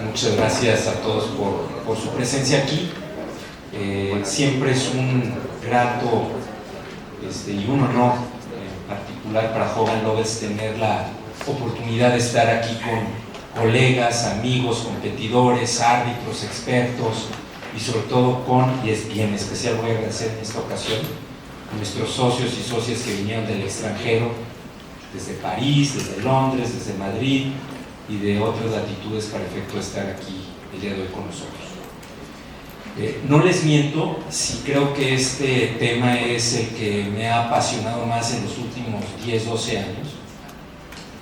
Muchas gracias a todos por su presencia aquí. Siempre es un grato y un honor particular para Hogan Lovells tener la oportunidad de estar aquí con colegas, amigos, competidores, árbitros, expertos y sobre todo y en especial voy a agradecer en esta ocasión a nuestros socios y socias que vinieron del extranjero, desde París, desde Londres, desde Madrid y de otras latitudes para efecto de estar aquí el día de hoy con nosotros. No les miento, sí creo que este tema es el que me ha apasionado más en los últimos 10, 12 años,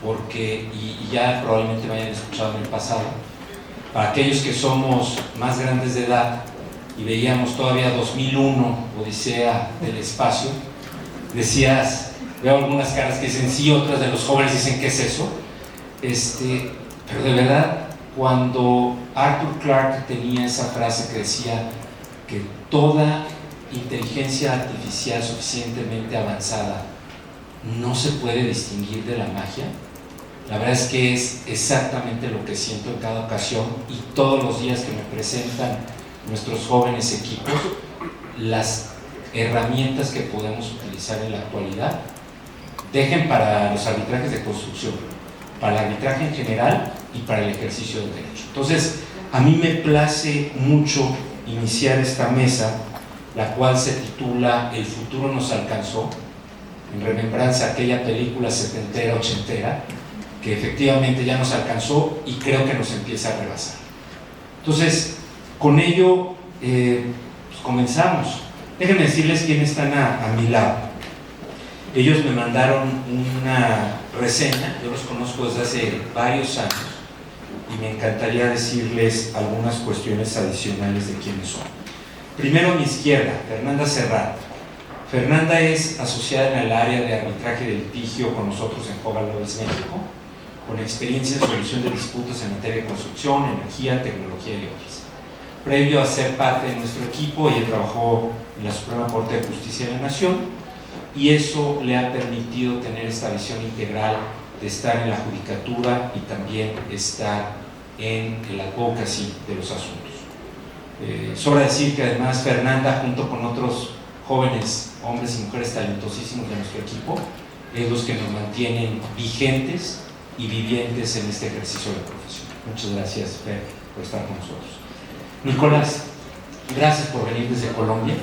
porque, y ya probablemente me hayan escuchado en el pasado, para aquellos que somos más grandes de edad y veíamos todavía 2001, Odisea del Espacio, decías, veo algunas caras que dicen sí, otras de los jóvenes dicen ¿qué es eso? Pero de verdad, cuando Arthur Clarke tenía esa frase que decía que toda inteligencia artificial suficientemente avanzada no se puede distinguir de la magia, la verdad es que es exactamente lo que siento en cada ocasión y todos los días que me presentan nuestros jóvenes equipos, las herramientas que podemos utilizar en la actualidad, dejen para los arbitrajes de construcción, para el arbitraje en general y para el ejercicio del derecho. Entonces, a mí me place mucho iniciar esta mesa, la cual se titula El futuro nos alcanzó, en remembranza a aquella película setentera, ochentera, que efectivamente ya nos alcanzó y creo que nos empieza a rebasar. Entonces, con ello, pues comenzamos. Déjenme decirles quiénes están a mi lado. Ellos me mandaron una reseña, yo los conozco desde hace varios años y me encantaría decirles algunas cuestiones adicionales de quiénes son. Primero a mi izquierda, Fernanda Serrat. Fernanda es asociada en el área de arbitraje de litigio con nosotros en Hogan Lovells México, con experiencia en solución de disputas en materia de construcción, energía, tecnología y otras. Previo a ser parte de nuestro equipo, ella trabajó en la Suprema Corte de Justicia de la Nación y eso le ha permitido tener esta visión integral de estar en la judicatura y también estar en el advocacy de los asuntos. Sobra decir que además Fernanda, junto con otros jóvenes, hombres y mujeres talentosísimos de nuestro equipo, es los que nos mantienen vigentes y vivientes en este ejercicio de la profesión. Muchas gracias, Fer, por estar con nosotros. Nicolás, gracias por venir desde Colombia.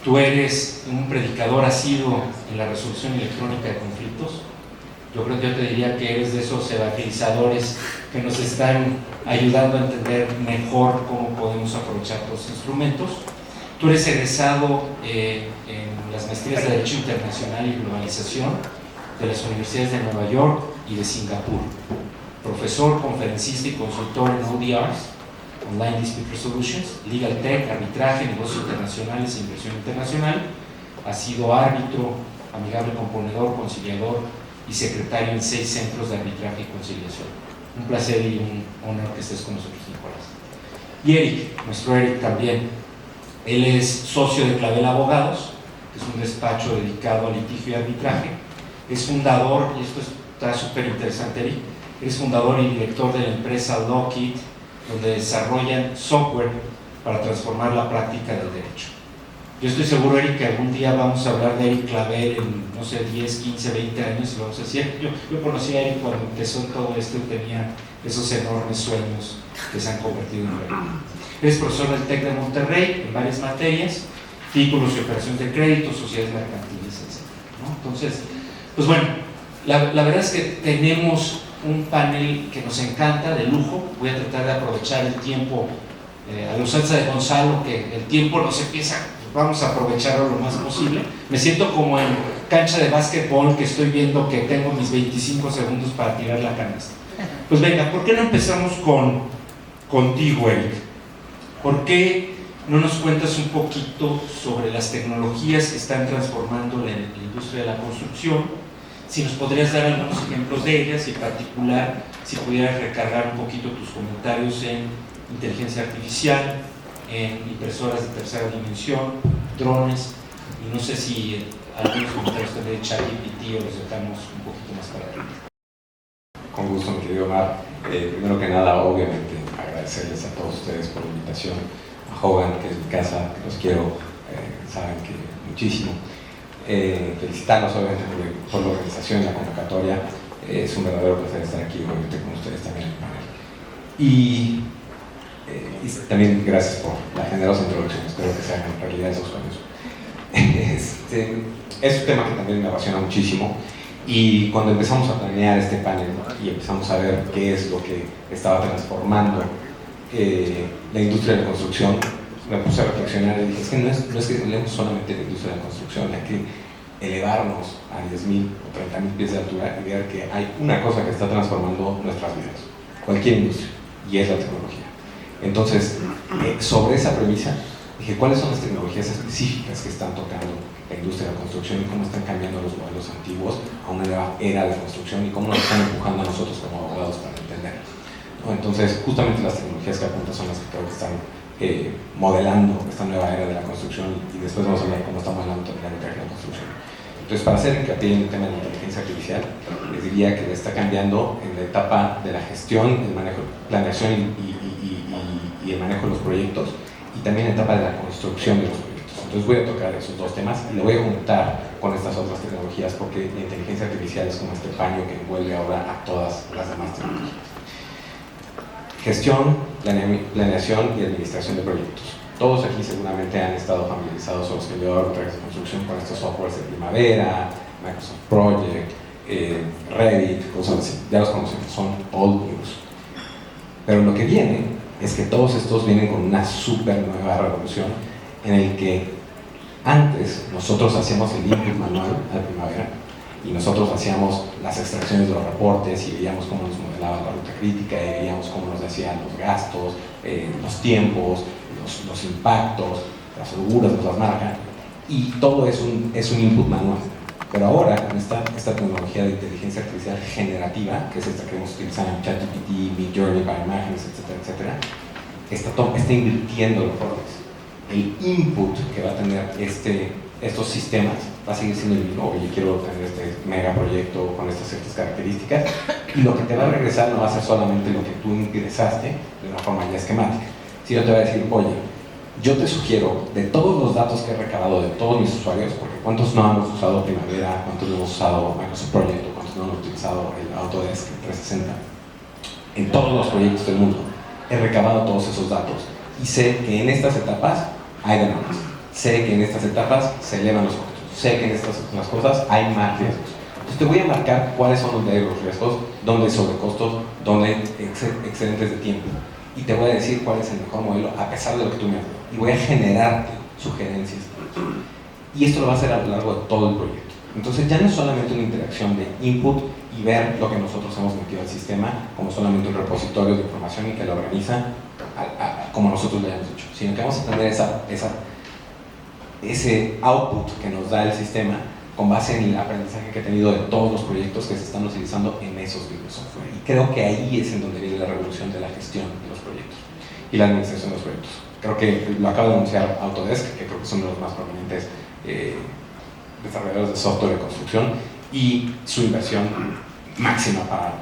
Tú eres un predicador asiduo en la resolución electrónica de conflictos. Yo creo que yo te diría que eres de esos evangelizadores que nos están ayudando a entender mejor cómo podemos aprovechar los instrumentos. Tú eres egresado en las maestrías de Derecho Internacional y Globalización de las universidades de Nueva York y de Singapur. Profesor, conferencista y consultor en ODRs, Online Dispute Resolutions, Legal Tech, arbitraje, negocios internacionales e inversión internacional. Ha sido árbitro, amigable componedor, conciliador y secretario en 6 centros de arbitraje y conciliación. Un placer y un honor que estés con nosotros, Nicolás. Y Eric, nuestro Eric también. Él es socio de Clavel Abogados, que es un despacho dedicado a litigio y arbitraje. Es fundador, y esto está súper interesante, Eric, es fundador y director de la empresa Lockheed, donde desarrollan software para transformar la práctica del derecho. Yo estoy seguro, Eric, que algún día vamos a hablar de Eric Clavel en, no sé, 10, 15, 20 años y vamos a decir, yo conocí a Eric cuando empezó todo esto y tenía esos enormes sueños que se han convertido en realidad. Es profesor del TEC de Monterrey en varias materias, títulos y operación de crédito, sociedades mercantiles, etc., ¿no? Entonces, pues bueno, la verdad es que tenemos un panel que nos encanta, de lujo. Voy a tratar de aprovechar el tiempo a la usanza de Gonzalo, que el tiempo nos empieza, vamos a aprovecharlo lo más posible. Me siento como en cancha de básquetbol, que estoy viendo que tengo mis 25 segundos para tirar la canasta. Pues venga, ¿por qué no empezamos contigo, Eric? ¿Por qué no nos cuentas un poquito sobre las tecnologías que están transformando la industria de la construcción? Si nos podrías dar algunos ejemplos de ellas y en particular si pudieras recargar un poquito tus comentarios en inteligencia artificial, en impresoras de tercera dimensión, drones, y no sé si algunos comentarios de ChatGPT o los dejamos un poquito más para ti. Con gusto, mi querido Omar. Primero que nada, obviamente, agradecerles a todos ustedes por la invitación, a Hogan, que es mi casa, que los quiero, saben que muchísimo. Felicitarlos obviamente por la organización y la convocatoria. Es un verdadero placer estar aquí, obviamente, con ustedes también en el panel. Y también gracias por la generosa introducción, espero que se hagan realidad esos sueños. Es un tema que también me apasiona muchísimo, y cuando empezamos a planear este panel y empezamos a ver qué es lo que estaba transformando la industria de la construcción, me puse a reflexionar y dije, es que no es que hablemos solamente de la industria de la construcción, hay que elevarnos a 10.000 o 30.000 pies de altura y ver que hay una cosa que está transformando nuestras vidas, cualquier industria, y es la tecnología. Entonces, sobre esa premisa, dije, ¿cuáles son las tecnologías específicas que están tocando la industria de la construcción y cómo están cambiando los modelos antiguos a una nueva era de construcción y cómo nos están empujando a nosotros como abogados para entenderlo? ¿No? Entonces, justamente las tecnologías que apunto son las que creo que están modelando esta nueva era de la construcción, y después vamos a hablar cómo está modelando la era de la construcción. Entonces, para hacer hincapié en el tema de la inteligencia artificial, les diría que está cambiando en la etapa de la gestión, el manejo, planeación y el manejo de los proyectos, y también en la etapa de la construcción de los proyectos. Entonces voy a tocar esos dos temas y lo voy a juntar con estas otras tecnologías, porque la inteligencia artificial es como este paño que envuelve ahora a todas las demás tecnologías. Gestión, planeación y administración de proyectos. Todos aquí seguramente han estado familiarizados, o los que llevaron trajes de construcción, con estos softwares de Primavera, Microsoft Project, Revit, cosas así. Ya los conocemos, son old news. Pero lo que viene es que todos estos vienen con una súper nueva revolución, en el que antes nosotros hacíamos el input manual al Primavera y nosotros hacíamos las extracciones de los reportes y veíamos cómo nos modelaba la ruta crítica y veíamos cómo nos decían los gastos, los tiempos, los impactos, las holguras de las marcas, y todo es un input manual. Pero ahora, con esta tecnología de inteligencia artificial generativa, que es esta que hemos utilizado en ChatGPT, Midjourney para imágenes, etcétera, está invirtiendo los roles. El input que va a tener estos sistemas va a seguir siendo el mismo. Oye, quiero tener este megaproyecto con estas ciertas características, y lo que te va a regresar no va a ser solamente lo que tú ingresaste de una forma ya esquemática, sino te va a decir, oye, yo te sugiero, de todos los datos que he recabado de todos mis usuarios, porque cuántos no hemos usado Primavera, cuántos no hemos usado Microsoft Project, o cuántos no han utilizado el Autodesk 360, en todos los proyectos del mundo, he recabado todos esos datos y sé que en estas etapas hay demandas, sé que en estas etapas se elevan los costos, sé que en estas otras cosas hay más riesgos. Entonces te voy a marcar cuáles son los riesgos, dónde hay sobrecostos, dónde hay excedentes de tiempo, y te voy a decir cuál es el mejor modelo a pesar de lo que tú me has dado, y voy a generarte sugerencias. Y esto lo va a hacer a lo largo de todo el proyecto. Entonces ya no es solamente una interacción de input y ver lo que nosotros hemos metido al sistema como solamente un repositorio de información y que lo organiza como nosotros lo hayamos hecho, sino que vamos a tener ese output que nos da el sistema con base en el aprendizaje que he tenido de todos los proyectos que se están utilizando en esos mismos software. Y creo que ahí es en donde viene la revolución de la gestión de los proyectos y la administración de los proyectos. Creo que lo acaba de anunciar Autodesk, que creo que son de los más prominentes desarrolladores de software de construcción, y su inversión máxima para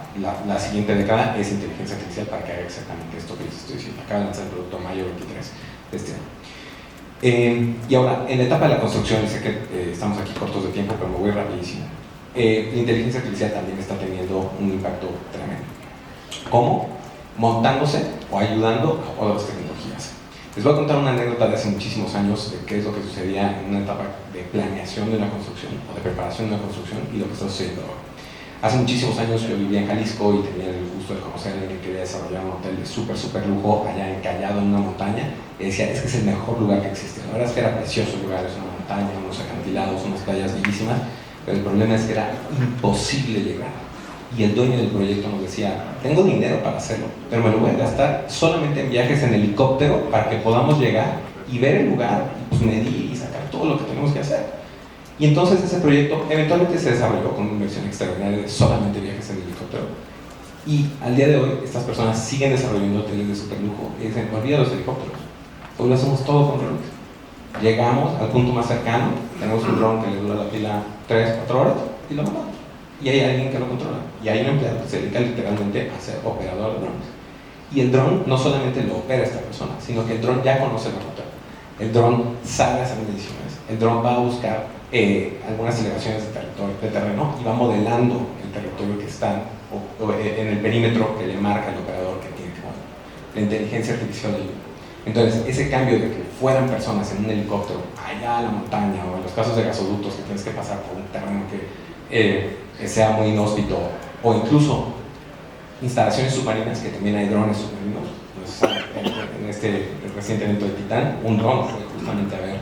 la siguiente década es inteligencia artificial para que haga exactamente esto que les estoy diciendo. Acaba de lanzar el producto mayo 23 de este año. Y ahora, en la etapa de la construcción, y sé que estamos aquí cortos de tiempo, pero me voy rapidísimo. La inteligencia artificial también está teniendo un impacto tremendo. ¿Cómo? Montándose o ayudando a otras tecnologías. Les voy a contar una anécdota de hace muchísimos años de qué es lo que sucedía en una etapa de planeación de una construcción o de preparación de una construcción y lo que está sucediendo ahora. Hace muchísimos años yo vivía en Jalisco y tenía el gusto de conocer a alguien que quería desarrollar un hotel de súper lujo allá encallado en una montaña, y decía, es que es el mejor lugar que existe. La verdad es que era precioso el lugar, es una montaña, unos acantilados, unas playas bellísimas, pero el problema es que era imposible llegar. Y el dueño del proyecto nos decía, tengo dinero para hacerlo, pero me lo voy a gastar solamente en viajes en helicóptero para que podamos llegar y ver el lugar, y pues medir y sacar todo lo que tenemos que hacer. Y entonces ese proyecto eventualmente se desarrolló con una inversión extraordinaria de solamente viajes en helicóptero. Y al día de hoy estas personas siguen desarrollando hoteles de superlujo y dicen, olvida los helicópteros, hoy lo hacemos todo con drones. Llegamos al punto más cercano, tenemos un dron que le dura la pila 3-4 horas y lo mandamos. Y hay alguien que lo controla. Y hay un empleado que se dedica literalmente a ser operador de drones. Y el dron no solamente lo opera esta persona, sino que el dron ya conoce la ruta. El dron sabe hacer mediciones. El dron va a buscar algunas elevaciones de terreno y va modelando el territorio que está en el perímetro que le marca el operador que tiene que mover. La inteligencia artificial ayuda. Entonces, ese cambio de que fueran personas en un helicóptero allá a la montaña, o en los casos de gasoductos que tienes que pasar por un terreno que sea muy inhóspito, o incluso instalaciones submarinas, que también hay drones submarinos. Pues, en este reciente evento de Titán, un dron fue justamente a ver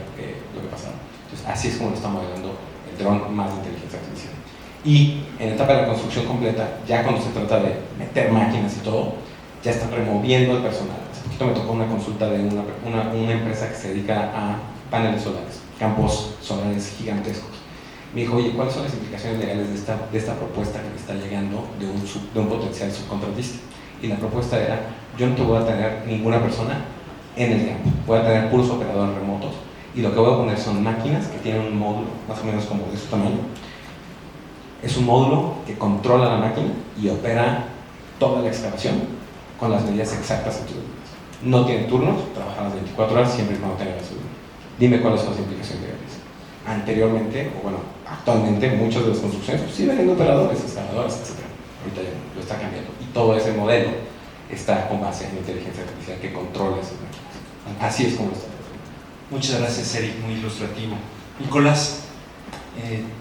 lo que pasaba. Entonces, así es como lo está modelando el dron más de inteligencia artificial. Y en la etapa de la construcción completa, ya cuando se trata de meter máquinas y todo, ya están removiendo el personal. Hace poquito me tocó una consulta de una empresa que se dedica a paneles solares, campos solares gigantescos. Me dijo, oye, ¿cuáles son las implicaciones legales de esta propuesta que me está llegando de un potencial subcontratista? Y la propuesta era, yo no te voy a tener ninguna persona en el campo, voy a tener puros operadores remotos, y lo que voy a poner son máquinas que tienen un módulo, más o menos como de su tamaño. Es un módulo que controla la máquina y opera toda la excavación con las medidas exactas en tus vidas. No tiene turnos, trabaja las 24 horas siempre y cuando tenga gasolina. Dime cuáles son las implicaciones legales. Anteriormente, o bueno, actualmente, muchas de las construcciones pues, siguen teniendo operadores, excavadores, etc. Ahorita ya lo está cambiando. Y todo ese modelo está con base en inteligencia artificial que controla esas máquinas. Así es como lo está haciendo. Muchas gracias, Eric, muy ilustrativo. Nicolás,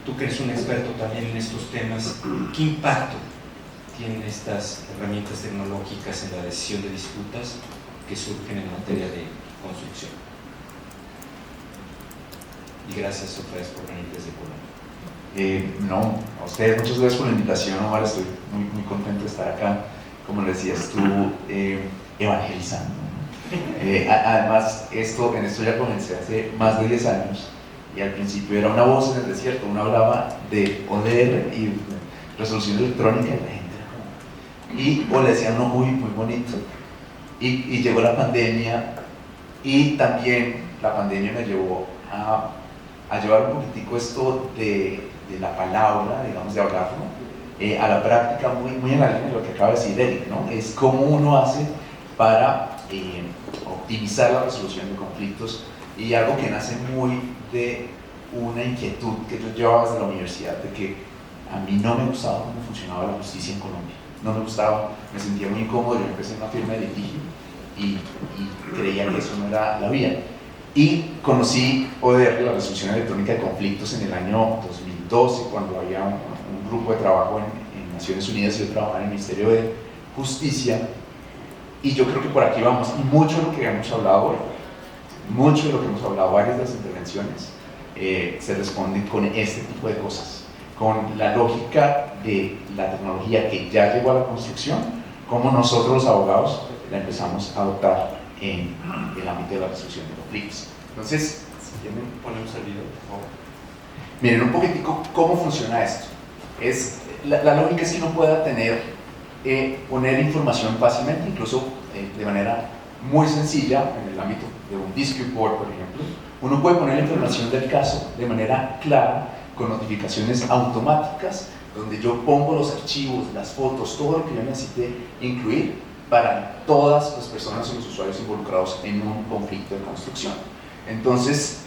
tú que eres un experto también en estos temas, ¿qué impacto tienen estas herramientas tecnológicas en la decisión de disputas que surgen en materia de construcción? Y gracias otra vez por venir desde Colombia. No, a ustedes muchas gracias por la invitación, Omar, estoy muy contento de estar acá, como les decías tú, evangelizando. Además, en esto ya comencé hace más de 10 años, y al principio era una voz en el desierto, uno hablaba de ODR y resolución electrónica, y la gente era como, o le decían uno muy bonito, y llegó la pandemia, y también la pandemia me llevó a llevar un poquitico esto de la palabra, digamos, de hablarlo, a la práctica muy en la línea de lo que acaba de decir Eric, ¿no? Es cómo uno hace para optimizar la resolución de conflictos, y algo que nace muy de una inquietud que yo llevaba desde la universidad, de que a mí no me gustaba cómo funcionaba la justicia en Colombia, no me gustaba, me sentía muy incómodo. Yo empecé en una firma de litigio y creía que eso no era la vía. Y conocí ODR, la resolución electrónica de conflictos, en el año 2012, cuando había un grupo de trabajo en Naciones Unidas, y yo trabajaba en el Ministerio de Justicia, y yo creo que por aquí vamos. Y mucho de lo que hemos hablado hoy, varias de las intervenciones, se responden con este tipo de cosas, con la lógica de la tecnología que ya llegó a la construcción, como nosotros los abogados la empezamos a adoptar en el ámbito de la resolución de conflictos. Entonces, si quieren, ponemos el video, por favor. Miren un poquitico cómo funciona esto. La lógica es que uno pueda poner información fácilmente, incluso de manera muy sencilla, en el ámbito de un dispute board, por ejemplo. Uno puede poner la información del caso de manera clara, con notificaciones automáticas, donde yo pongo los archivos, las fotos, todo lo que yo necesite incluir para todas las personas o los usuarios involucrados en un conflicto de construcción. Entonces,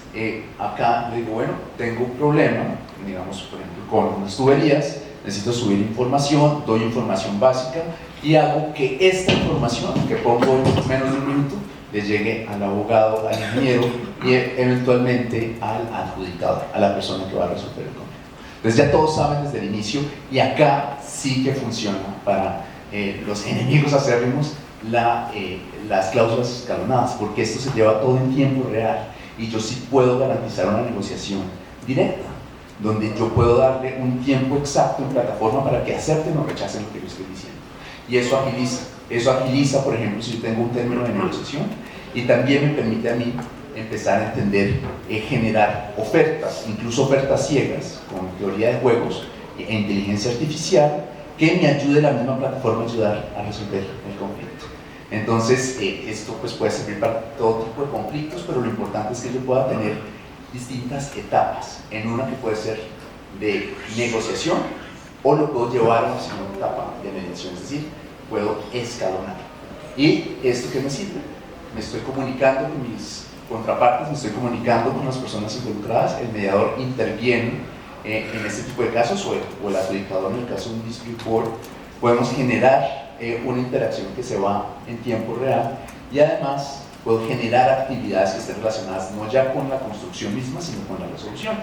acá le digo, bueno, tengo un problema, digamos, por ejemplo, con unas tuberías, necesito subir información, doy información básica, y hago que esta información, que pongo en menos de un minuto, le llegue al abogado, al ingeniero y eventualmente al adjudicador, a la persona que va a resolver el conflicto. Entonces ya todos saben desde el inicio, y acá sí que funciona para los enemigos acérrimos las cláusulas escalonadas, porque esto se lleva todo en tiempo real, y yo sí puedo garantizar una negociación directa, donde yo puedo darle un tiempo exacto en plataforma para que acepten o rechacen lo que yo estoy diciendo. Y eso agiliza, por ejemplo, si yo tengo un término de negociación, y también me permite a mí empezar a entender, generar ofertas, incluso ofertas ciegas, con teoría de juegos e inteligencia artificial, que me ayude la misma plataforma a ayudar a resolver el conflicto. Entonces, esto pues, puede servir para todo tipo de conflictos, pero lo importante es que yo pueda tener distintas etapas, en una que puede ser de negociación, o lo puedo llevar a una segunda etapa de mediación, es decir, puedo escalonar. ¿Y esto qué me sirve? Me estoy comunicando con mis contrapartes, me estoy comunicando con las personas involucradas, el mediador interviene en este tipo de casos, o el adjudicador en el caso de un dispute board. Podemos generar una interacción que se va en tiempo real, y además puedo generar actividades que estén relacionadas no ya con la construcción misma, sino con la resolución.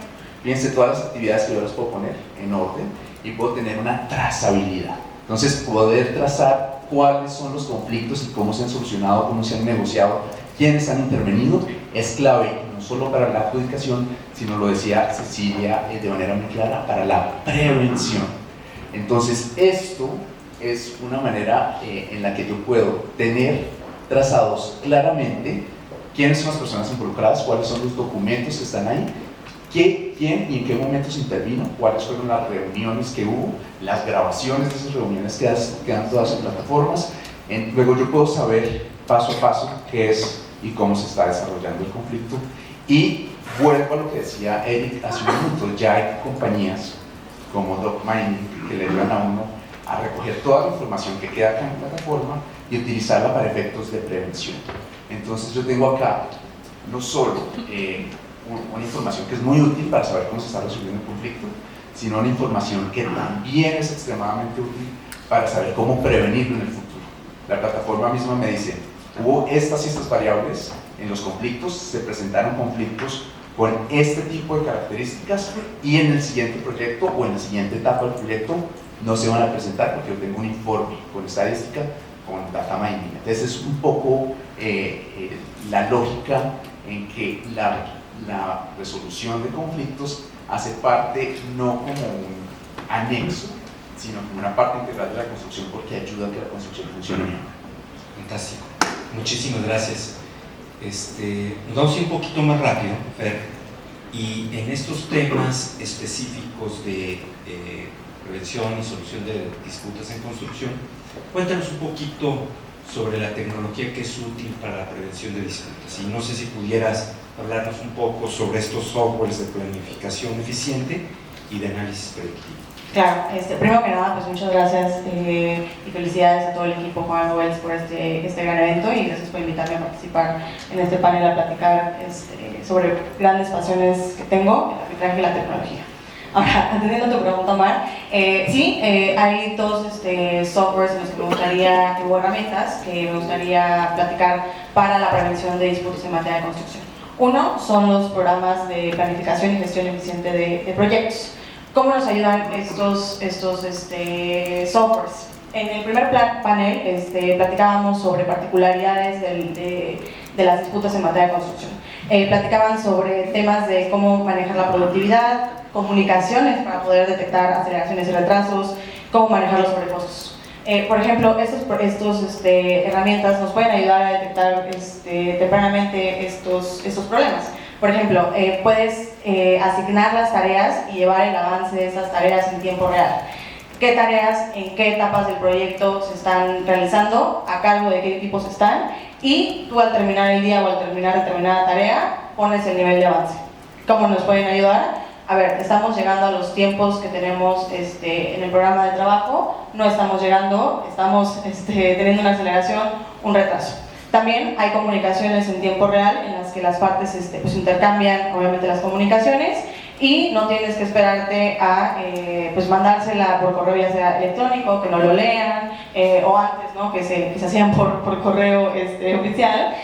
Fíjense todas las actividades que yo las puedo poner en orden y puedo tener una trazabilidad. Entonces, poder trazar cuáles son los conflictos y cómo se han solucionado, cómo se han negociado, quiénes han intervenido, es clave no solo para la adjudicación, sino, lo decía Cecilia de manera muy clara, para la prevención. Entonces, esto es una manera en la que yo puedo tener trazados claramente quiénes son las personas involucradas, cuáles son los documentos que están ahí, quién y en qué momentos intervino, cuáles fueron las reuniones que hubo, las grabaciones de esas reuniones quedan todas en plataformas. Luego yo puedo saber paso a paso qué es y cómo se está desarrollando el conflicto. Y vuelvo a lo que decía Eric hace un minuto, ya hay compañías como DocMining que le ayudan a uno a recoger toda la información que queda acá en la plataforma y utilizarla para efectos de prevención. Entonces yo tengo acá no solo una información que es muy útil para saber cómo se está resolviendo el conflicto, sino una información que también es extremadamente útil para saber cómo prevenirlo en el futuro. La plataforma misma me dice, hubo estas y estas variables en los conflictos, se presentaron conflictos con este tipo de características, y en el siguiente proyecto o en la siguiente etapa del proyecto no se van a presentar porque yo tengo un informe con estadística, con data mining. Entonces es un poco la lógica en que la resolución de conflictos hace parte no como un anexo, sino como una parte integral de la construcción, porque ayuda a que la construcción funcione bien. Fantástico, muchísimas gracias. Nos vamos a ir un poquito más rápido, Fer, y en estos temas específicos de prevención y solución de disputas en construcción, cuéntanos un poquito sobre la tecnología que es útil para la prevención de disputas, y no sé si pudieras hablarnos un poco sobre estos softwares de planificación eficiente y de análisis predictivo. Claro, primero que nada, pues muchas gracias y felicidades a todo el equipo Juan Nobel por este gran evento, y gracias por invitarme a participar en este panel a platicar sobre grandes pasiones que tengo, el arbitraje y la tecnología. Ahora, atendiendo a tu pregunta, Omar, sí, hay dos softwares en los que me gustaría, o herramientas que me gustaría platicar para la prevención de disputas en materia de construcción. Uno son los programas de planificación y gestión eficiente de proyectos. ¿Cómo nos ayudan estos softwares? En el primer panel platicábamos sobre particularidades de las disputas en materia de construcción. Platicaban sobre temas de cómo manejar la productividad, comunicaciones para poder detectar aceleraciones y retrasos, cómo manejar los sobrecostos. Por ejemplo, estas herramientas nos pueden ayudar a detectar tempranamente estos problemas. Por ejemplo, puedes asignar las tareas y llevar el avance de esas tareas en tiempo real. ¿Qué tareas, en qué etapas del proyecto se están realizando, a cargo de qué equipos están? Y tú, al terminar el día o al terminar determinada tarea, pones el nivel de avance. ¿Cómo nos pueden ayudar? A ver, estamos llegando a los tiempos que tenemos en el programa de trabajo, no estamos llegando, estamos teniendo una aceleración, un retraso. También hay comunicaciones en tiempo real en las que las partes pues intercambian obviamente las comunicaciones, y no tienes que esperarte a pues mandársela por correo, ya sea electrónico, que no lo lean, o antes, ¿no? que se hacían por correo oficial,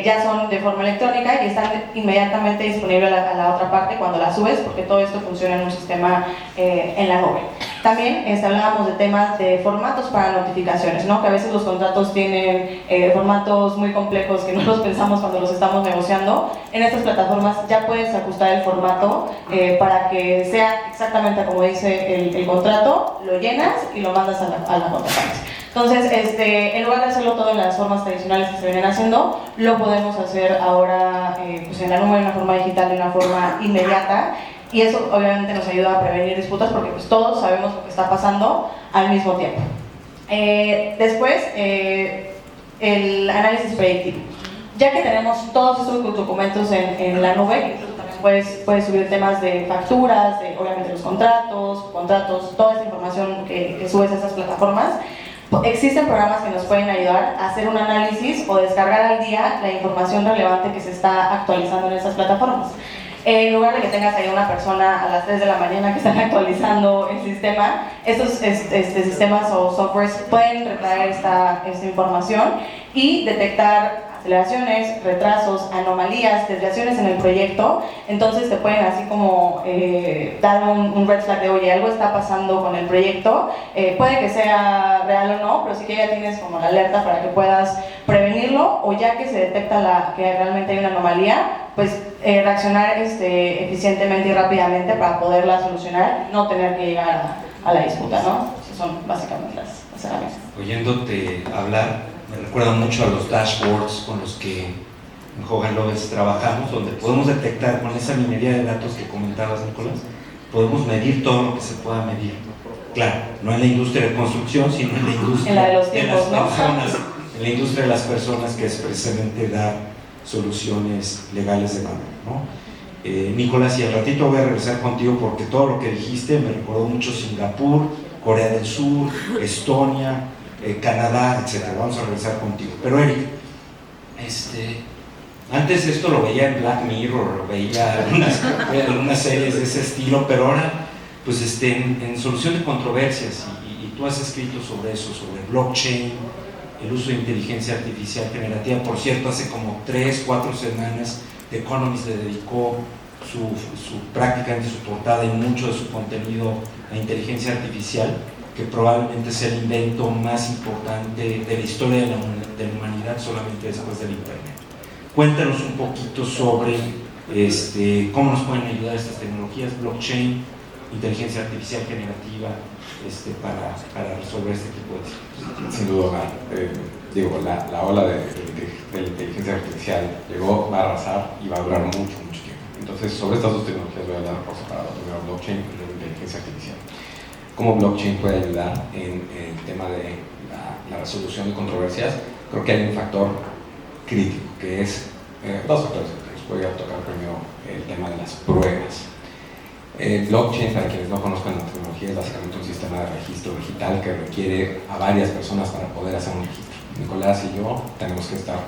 ya son de forma electrónica y están inmediatamente disponibles a la otra parte cuando la subes, porque todo esto funciona en un sistema en la nube. También hablábamos de temas de formatos para notificaciones, ¿no? Que a veces los contratos tienen formatos muy complejos que no los pensamos cuando los estamos negociando. En estas plataformas ya puedes ajustar el formato para que sea exactamente como dice el contrato, lo llenas y lo mandas a la contraparte. Entonces, en lugar de hacerlo todo en las formas tradicionales que se vienen haciendo, lo podemos hacer ahora pues en la nube, de una forma digital, de una forma inmediata. Y eso obviamente nos ayuda a prevenir disputas, porque pues todos sabemos lo que está pasando al mismo tiempo. Después, el análisis predictivo. Ya que tenemos todos estos documentos en la nube, incluso también puedes subir temas de facturas, obviamente los contratos, toda esta información que subes a estas plataformas, Existen programas que nos pueden ayudar a hacer un análisis o descargar al día la información relevante que se está actualizando en esas plataformas. En lugar de que tengas ahí una persona a las 3 de la mañana que están actualizando el sistema, estos sistemas o softwares pueden retraer esta información y detectar aceleraciones, retrasos, anomalías, desviaciones en el proyecto. Entonces te pueden así como dar un red flag de, oye, algo está pasando con el proyecto, puede que sea real o no, pero sí que ya tienes como la alerta para que puedas prevenirlo, o ya que se detecta que realmente hay una anomalía, pues reaccionar eficientemente y rápidamente para poderla solucionar, no tener que llegar a la disputa, ¿no? Esas son básicamente las herramientas. Oyéndote hablar, me recuerda mucho a los dashboards con los que en Hogan Lovells trabajamos, donde podemos detectar con esa minería de datos que comentabas, Nicolás, podemos medir todo lo que se pueda medir. Claro, no en la industria de construcción, sino en la industria la de los tiempos, las personas, en la industria de las personas, que es precisamente dar soluciones legales de valor, ¿no? Nicolás, y al ratito voy a regresar contigo porque todo lo que dijiste me recordó mucho Singapur, Corea del Sur, Estonia, Canadá, etc. Vamos a regresar contigo. Pero Eric, antes esto lo veía en Black Mirror, lo veía algunas series de ese estilo, pero ahora pues en solución de controversias, y tú has escrito sobre eso, sobre blockchain, el uso de inteligencia artificial generativa. Por cierto, hace como 3-4 semanas The Economist le dedicó prácticamente su portada y mucho de su contenido a inteligencia artificial, que probablemente sea el invento más importante de la historia de la humanidad, solamente después del internet. Cuéntanos un poquito sobre cómo nos pueden ayudar estas tecnologías, blockchain, inteligencia artificial generativa, para resolver este tipo de situaciones. Sin duda, la ola de la inteligencia artificial llegó, va a arrasar y va a durar mucho tiempo. Entonces, sobre estas dos tecnologías voy a hablar por separado, primero blockchain y luego inteligencia artificial. Cómo blockchain puede ayudar en el tema de la resolución de controversias. Creo que hay un factor crítico, que es dos factores críticos. Voy a tocar primero el tema de las pruebas. Blockchain, para quienes no conozcan la tecnología, es básicamente un sistema de registro digital que requiere a varias personas para poder hacer un registro. Nicolás y yo tenemos que estar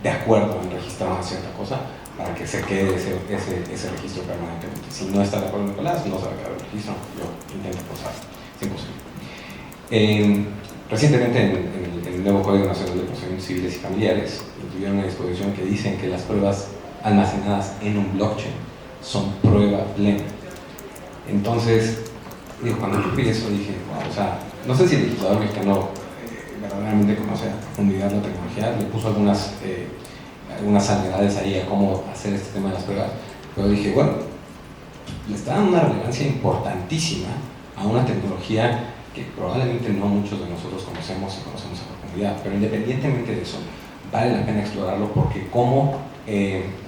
de acuerdo en registrar una cierta cosa para que se quede ese registro permanentemente. Si no está de acuerdo Nicolás, no se va a quedar el registro. Yo intento forzar, es imposible. Recientemente en el nuevo Código Nacional de Procedimientos Civiles y Familiares incluyeron una disposición que dicen que las pruebas almacenadas en un blockchain son prueba plena. Entonces, cuando yo vi eso dije, wow, o sea, no sé si el legislador mexicano verdaderamente conoce a profundidad la tecnología, le puso algunas salvedades ahí a cómo hacer este tema de las pruebas, pero dije, bueno, le está dando una relevancia importantísima a una tecnología que probablemente no muchos de nosotros conocemos y conocemos a profundidad, pero independientemente de eso, vale la pena explorarlo porque como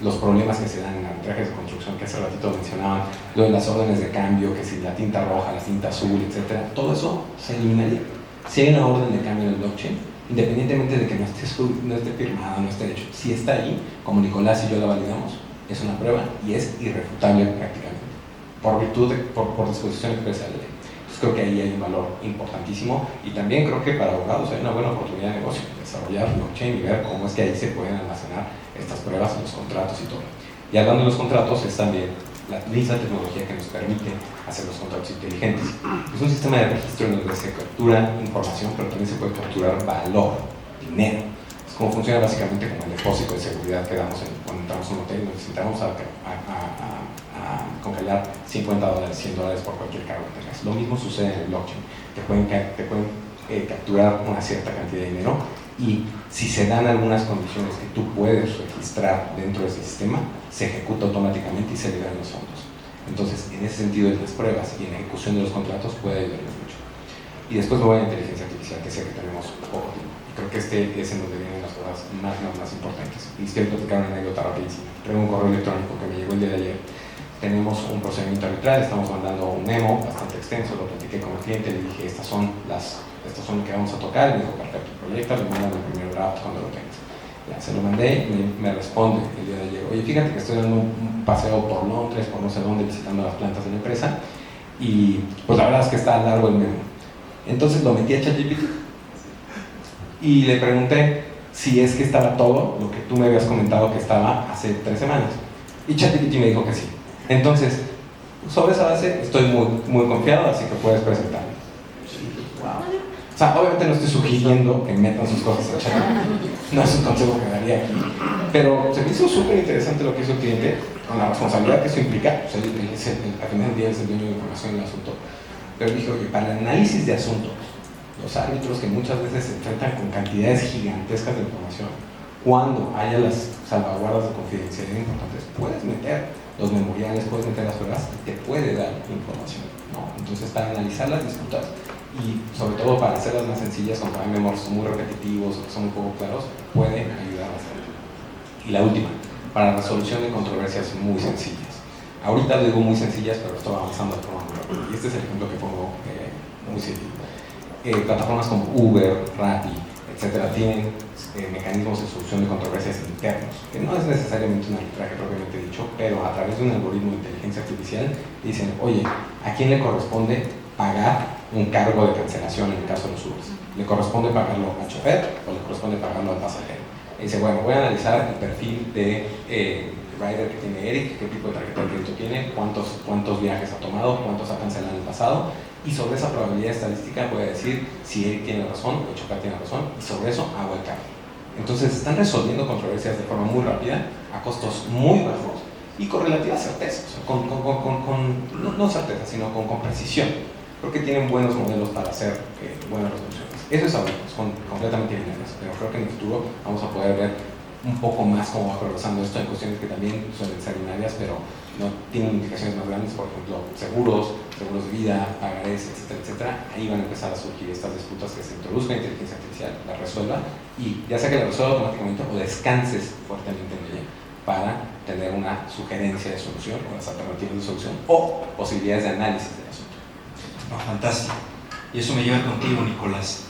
los problemas que se dan en arbitrajes de construcción que hace ratito mencionaban, lo de las órdenes de cambio, que si la tinta roja, la tinta azul, etcétera, todo eso se eliminaría. Si hay una orden de cambio en el blockchain, independientemente de que no esté firmada, no esté hecho, si está ahí, como Nicolás y yo la validamos, es una prueba y es irrefutable prácticamente, por disposición expresa de la ley. Creo que ahí hay un valor importantísimo y también creo que para abogados hay una buena oportunidad de negocio, desarrollar blockchain y ver cómo es que ahí se pueden almacenar estas pruebas en los contratos y todo. Y hablando de los contratos, es también la misma tecnología que nos permite hacer los contratos inteligentes. Es un sistema de registro en donde se captura información, pero también se puede capturar valor, dinero. Es como funciona básicamente como el depósito de seguridad que damos cuando entramos a un hotel y necesitamos congelar $50, $100 por cualquier cargo que tengas. Lo mismo sucede en el blockchain. Te pueden capturar una cierta cantidad de dinero y si se dan algunas condiciones que tú puedes registrar dentro de ese sistema, se ejecuta automáticamente y se liberan los fondos. Entonces, en ese sentido, en las pruebas y en la ejecución de los contratos puede ayudarnos mucho. Y después me voy a inteligencia artificial, que sé que tenemos poco tiempo. Y creo que es en donde vienen las cosas más importantes. Y les quiero platicar una anécdota rapidísima. Traigo un correo electrónico que me llegó el día de ayer. Tenemos un procedimiento arbitral, estamos mandando un memo bastante extenso, lo platiqué con el cliente, le dije, estas son lo que vamos a tocar, me dijo, perfecto, proyecta, le mandan el primer draft cuando lo tengas. Ya, se lo mandé y me responde el día de ayer, oye, fíjate que estoy dando un paseo por Londres, por no sé dónde, visitando las plantas de la empresa, y pues la verdad es que está largo el memo. Entonces lo metí a ChatGPT Y le pregunté si es que estaba todo lo que tú me habías comentado que estaba hace 3 semanas. Y ChatGPT me dijo que sí. Entonces, sobre esa base estoy muy confiado, así que puedes presentarme. O sea, obviamente no estoy sugiriendo que metan sus cosas a ChatGPT. No es un consejo que daría aquí. Pero se me hizo súper interesante lo que hizo el cliente, con la responsabilidad que eso implica. O sea, al final del día es el dueño de información del asunto. Pero dije, oye, para el análisis de asuntos, los árbitros que muchas veces se enfrentan con cantidades gigantescas de información, cuando haya las salvaguardas de confidencialidad importantes, puedes meter los memoriales, puedes meter las pruebas y te puede dar información, ¿no? Entonces, para analizar las disputas y sobre todo para hacerlas más sencillas, cuando hay memorias muy repetitivos o que son un poco claros, puede ayudar bastante. Y la última, para resolución de controversias muy sencillas. Ahorita lo digo muy sencillas, pero estoy avanzando de forma muy rápida. Y este es el ejemplo que pongo muy seguido. Plataformas como Uber, Rappi, etcétera, tienen mecanismos de solución de controversias internos, que no es necesariamente un arbitraje propiamente dicho, pero a través de un algoritmo de inteligencia artificial dicen, oye, ¿a quién le corresponde pagar un cargo de cancelación en el caso de los Ubers? ¿Le corresponde pagarlo al chofer o le corresponde pagarlo al pasajero? Y dice, bueno, voy a analizar el perfil de rider que tiene Eric, qué tipo de tarjeta de crédito tiene, cuántos viajes ha tomado, cuántos ha cancelado en el pasado, y sobre esa probabilidad estadística voy a decir si Eric tiene razón o el chofer tiene razón, y sobre eso hago el cambio. Entonces están resolviendo controversias de forma muy rápida, a costos muy bajos y con relativa certeza, o sea, no certeza, sino con precisión, porque tienen buenos modelos para hacer buenas resoluciones. Eso es ahorita, son completamente lineales, pero creo que en el futuro vamos a poder ver un poco más cómo va progresando esto en cuestiones que también suelen ser binarias, pero no tienen implicaciones más grandes, por ejemplo, seguros de vida, pagarés, etcétera, etcétera. Ahí van a empezar a surgir estas disputas que se introduzca la inteligencia artificial, la resuelva, y ya sea que la resuelva automáticamente o descanses fuertemente en ella para tener una sugerencia de solución o las alternativas de solución o posibilidades de análisis del asunto. No, fantástico. Y eso me lleva contigo, Nicolás,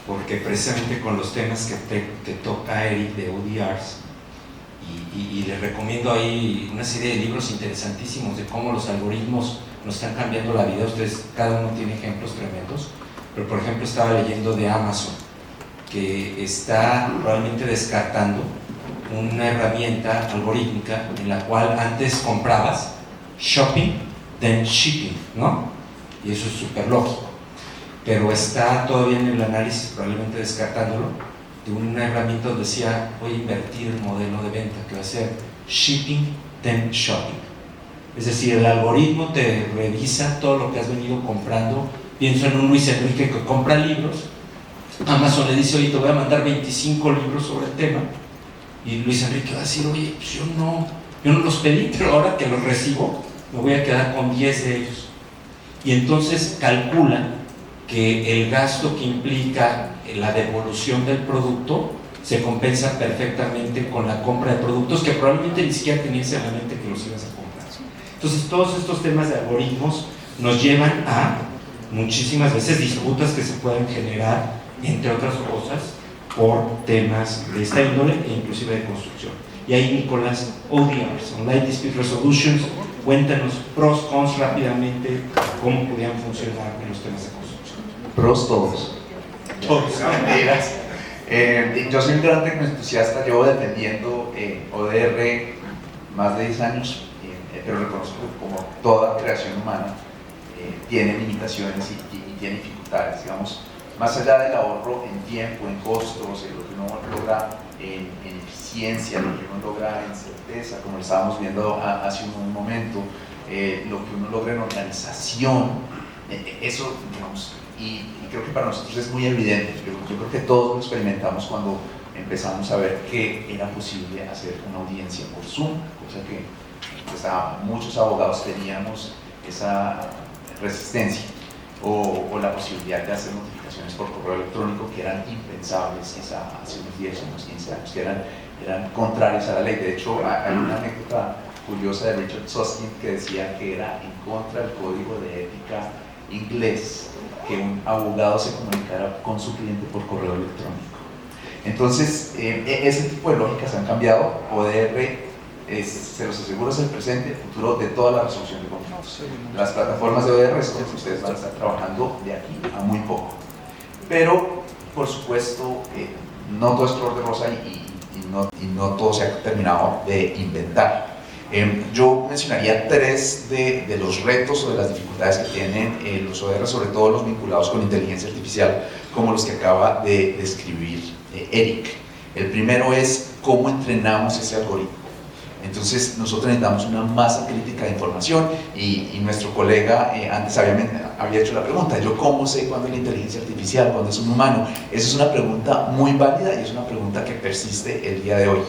porque precisamente con los temas que toca Eric de ODRs, y les recomiendo ahí una serie de libros interesantísimos de cómo los algoritmos nos están cambiando la vida. Ustedes, cada uno tiene ejemplos tremendos, pero por ejemplo estaba leyendo de Amazon, que está probablemente descartando una herramienta algorítmica en la cual antes comprabas shopping, then shipping, ¿no? Y eso es súper lógico, pero está todavía en el análisis, probablemente descartándolo, de una herramienta donde decía, voy a invertir el modelo de venta, que va a ser shipping, then shopping. Es decir, el algoritmo te revisa todo lo que has venido comprando. Pienso en un Luis Enrique que compra libros, Amazon le dice, oye, te voy a mandar 25 libros sobre el tema, y Luis Enrique va a decir, oye, pues yo no los pedí, pero ahora que los recibo, me voy a quedar con 10 de ellos. Y entonces calcula que el gasto que implica la devolución del producto se compensa perfectamente con la compra de productos que probablemente ni siquiera tenías en la mente que los ibas a comprar. Entonces todos estos temas de algoritmos nos llevan a muchísimas veces disputas que se pueden generar, entre otras cosas, por temas de esta índole e inclusive de construcción. Y ahí, Nicolás, ODRs, Online Dispute Resolutions, cuéntanos pros, cons rápidamente, cómo podían funcionar en los temas de construcción. Pros todos. Mentiras. Yo soy un gran tecnoentusiasta, llevo defendiendo ODR más de 10 años, pero reconozco que como toda creación humana tiene limitaciones y tiene dificultades, digamos, más allá del ahorro en tiempo, en costos, en lo que uno logra en eficiencia, lo que uno logra en certeza, como lo estábamos viendo hace un momento, lo que uno logra en organización, eso, digamos, y creo que para nosotros es muy evidente. Yo creo que todos lo experimentamos cuando empezamos a ver que era posible hacer una audiencia por Zoom, cosa que pues, muchos abogados teníamos esa resistencia, o la posibilidad de hacer notificaciones por correo electrónico que eran impensables hace unos 10 o unos 15 años, que eran contrarios a la ley. De hecho, hay una anécdota curiosa de Richard Susskind que decía que era en contra del código de ética inglés que un abogado se comunicara con su cliente por correo electrónico. Entonces, ese tipo de lógicas han cambiado. ODR, se los aseguro, es el presente, el futuro de toda la resolución de conflictos. Las plataformas de ODR son las que ustedes van a estar trabajando de aquí a muy poco. Pero por supuesto, no todo es color de rosa y no todo se ha terminado de inventar. Yo mencionaría tres de los retos o de las dificultades que tienen los OR, sobre todo los vinculados con inteligencia artificial, como los que acaba de describir Eric. El primero es cómo entrenamos ese algoritmo. Entonces nosotros necesitamos una masa crítica de información y nuestro colega antes había hecho la pregunta, ¿yo cómo sé cuándo es la inteligencia artificial, cuándo es un humano? Esa es una pregunta muy válida y es una pregunta que persiste el día de hoy.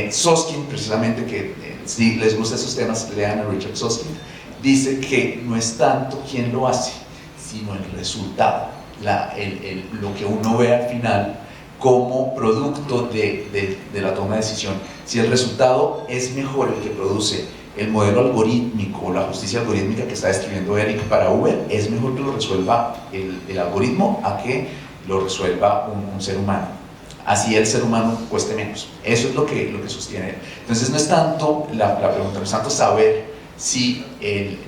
Susskind, precisamente, que si les gustan esos temas, lean a Richard Susskind, dice que no es tanto quién lo hace, sino el resultado, lo que uno ve al final como producto de la toma de decisión. Si el resultado es mejor el que produce el modelo algorítmico o la justicia algorítmica que está describiendo Eric para Uber, es mejor que lo resuelva el algoritmo a que lo resuelva un ser humano. Así el ser humano cueste menos. Eso es lo que sostiene él. Entonces no es tanto la pregunta, no es tanto saber si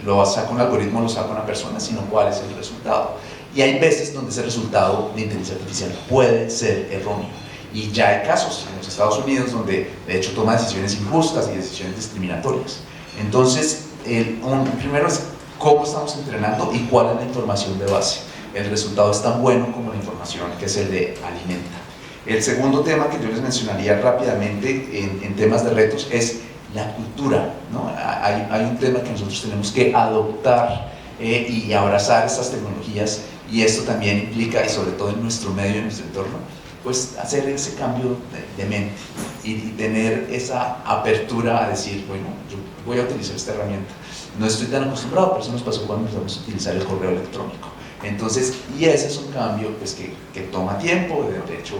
lo saca un algoritmo o lo saca una persona, sino cuál es el resultado. Y hay veces donde ese resultado de inteligencia artificial puede ser erróneo. Y ya hay casos en los Estados Unidos donde de hecho toma decisiones injustas y decisiones discriminatorias. Entonces, primero es cómo estamos entrenando y cuál es la información de base. El resultado es tan bueno como la información, que es el de alimenta. El segundo tema que yo les mencionaría rápidamente en temas de retos es la cultura, ¿no? Hay un tema que nosotros tenemos que adoptar y abrazar estas tecnologías, y esto también implica, y sobre todo en nuestro medio, en nuestro entorno, pues hacer ese cambio de mente y tener esa apertura a decir, bueno, yo voy a utilizar esta herramienta. No estoy tan acostumbrado, pero eso nos pasó cuando empezamos a utilizar el correo electrónico. Entonces, y ese es un cambio pues, que toma tiempo. De hecho,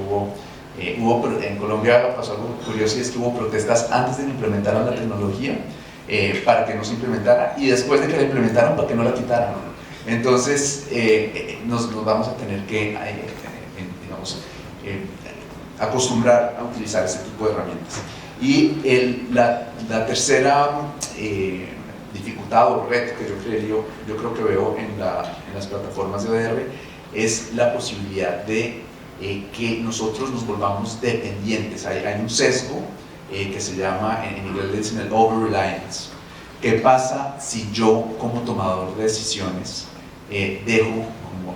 en Colombia pasó algo curioso, y es que hubo protestas antes de que implementaran la tecnología para que no se implementara, y después de que la implementaran para que no la quitaran. Entonces, nos vamos a tener que, digamos, acostumbrar a utilizar este tipo de herramientas. Y la tercera dificultad o reto que yo creo que veo en las plataformas de ODR es la posibilidad de que nosotros nos volvamos dependientes. Hay un sesgo que se llama, en inglés le dicen el over-reliance. ¿Qué pasa si yo, como tomador de decisiones, dejo,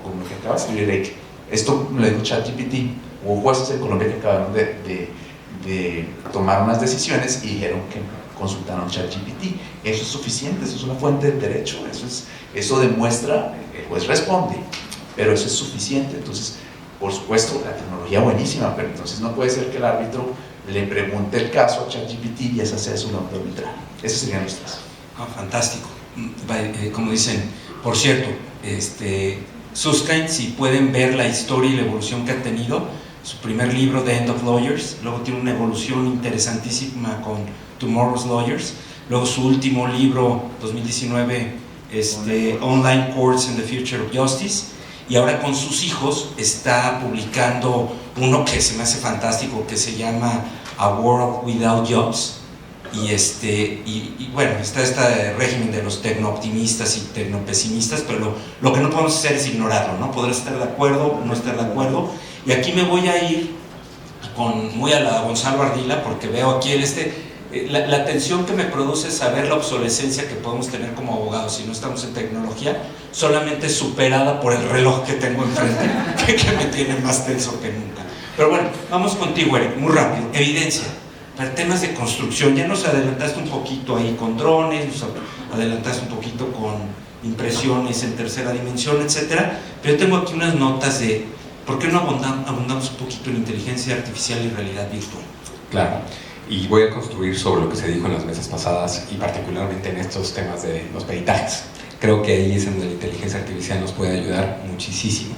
como lo que acaba de escribir Eric, esto me lo dijo ChatGPT? Hubo jueces en Colombia que acabaron de tomar unas decisiones y dijeron que consultaron ChatGPT. Eso es suficiente, eso es una fuente del derecho, eso demuestra, el juez responde, pero eso es suficiente. Entonces, por supuesto, la tecnología buenísima, pero entonces no puede ser que el árbitro le pregunte el caso a ChatGPT y esa sea su nota arbitral. Esos serían los tres. Fantástico. Como dicen, por cierto, Susskind, si pueden ver la historia y la evolución que ha tenido, su primer libro, The End of Lawyers, luego tiene una evolución interesantísima con Tomorrow's Lawyers, luego su último libro, 2019, Online Courts and the Future of Justice, y ahora con sus hijos está publicando uno que se me hace fantástico, que se llama A World Without Jobs. Y bueno, está este régimen de los tecnooptimistas y tecnopesimistas, pero lo que no podemos hacer es ignorarlo, ¿no? Podrás estar de acuerdo o no estar de acuerdo. Y aquí me voy a ir muy a la Gonzalo Ardila, porque veo aquí la tensión que me produce saber la obsolescencia que podemos tener como abogados si no estamos en tecnología, solamente superada por el reloj que tengo enfrente, que me tiene más tenso que nunca. Pero bueno, vamos contigo, Eric, muy rápido. Evidencia. Para temas de construcción, ya nos adelantaste un poquito ahí con drones, nos adelantaste un poquito con impresiones en tercera dimensión, etcétera, pero yo tengo aquí unas notas de ¿por qué no abundamos un poquito en inteligencia artificial y realidad virtual? Claro, y voy a construir sobre lo que se dijo en las mesas pasadas y particularmente en estos temas de los peritajes. Creo que ahí es donde la inteligencia artificial nos puede ayudar muchísimo.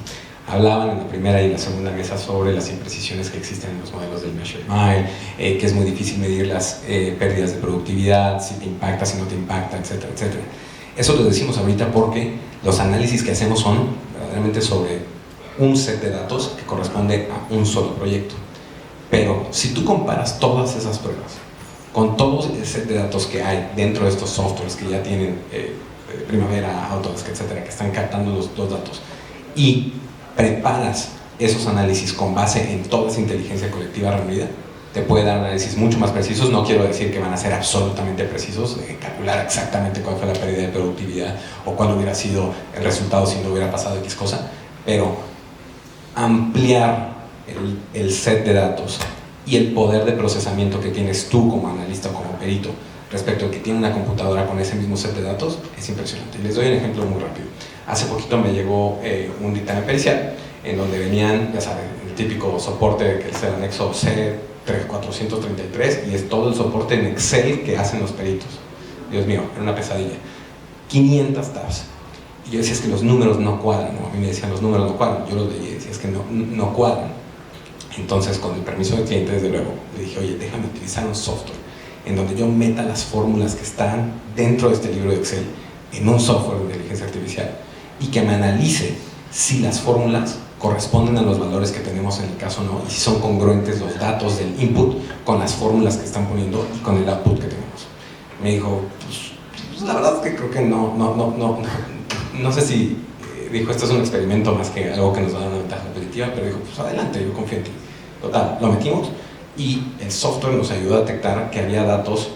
Hablaban en la primera y la segunda mesa sobre las imprecisiones que existen en los modelos del Measure Mile, que es muy difícil medir las pérdidas de productividad, si te impacta, si no te impacta, etcétera, etcétera. Eso lo decimos ahorita porque los análisis que hacemos son verdaderamente sobre un set de datos que corresponde a un solo proyecto. Pero si tú comparas todas esas pruebas con todo el set de datos que hay dentro de estos softwares que ya tienen Primavera, Autodesk, etcétera, que están captando los datos, y preparas esos análisis con base en toda esa inteligencia colectiva reunida, te puede dar análisis mucho más precisos. No quiero decir que van a ser absolutamente precisos, calcular exactamente cuál fue la pérdida de productividad o cuál hubiera sido el resultado si no hubiera pasado X cosa, pero ampliar el set de datos y el poder de procesamiento que tienes tú como analista o como perito respecto al que tiene una computadora con ese mismo set de datos es impresionante. Les doy un ejemplo muy rápido. Hace poquito me llegó un dictamen pericial en donde venían, ya saben, el típico soporte que es el anexo C433 y es todo el soporte en Excel que hacen los peritos. Dios mío, era una pesadilla. 500 tabs. Y yo decía, es que los números no cuadran, ¿no? A mí me decían, los números no cuadran. Yo los veía y decía, es que no cuadran. Entonces, con el permiso del cliente, desde luego, le dije, oye, déjame utilizar un software en donde yo meta las fórmulas que están dentro de este libro de Excel en un software de inteligencia artificial y que me analice si las fórmulas corresponden a los valores que tenemos en el caso o no, y si son congruentes los datos del input con las fórmulas que están poniendo y con el output que tenemos. Me dijo, pues la verdad es que creo que no sé si dijo, esto es un experimento más que algo que nos va a dar una ventaja competitiva, pero dijo, pues adelante, yo confío en ti. Total, lo metimos y el software nos ayudó a detectar que había datos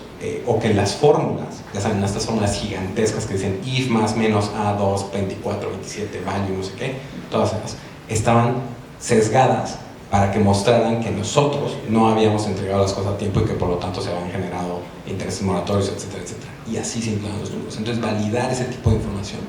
o que las fórmulas, ya saben, estas fórmulas gigantescas que dicen if más menos A2, 24, 27, value, no sé qué, todas esas estaban sesgadas para que mostraran que nosotros no habíamos entregado las cosas a tiempo y que por lo tanto se habían generado intereses moratorios, etcétera, etcétera. Y así se incluyen los números. Entonces, validar ese tipo de información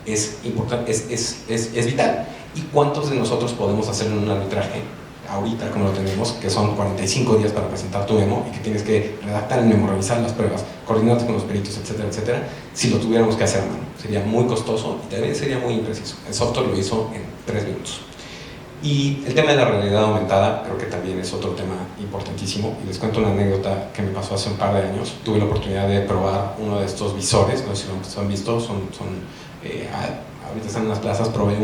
es importante, es vital. ¿Y cuántos de nosotros podemos hacer en un arbitraje ahorita, como lo tenemos, que son 45 días para presentar tu memo y que tienes que redactar el memo, revisar las pruebas, coordinarte con los peritos, etcétera, etcétera? Si lo tuviéramos que hacer a mano, sería muy costoso y también sería muy impreciso. El software lo hizo en 3 minutos. Y el tema de la realidad aumentada creo que también es otro tema importantísimo. Y les cuento una anécdota que me pasó hace un par de años. Tuve la oportunidad de probar uno de estos visores, no sé si lo han visto, ahorita están en las plazas. Probé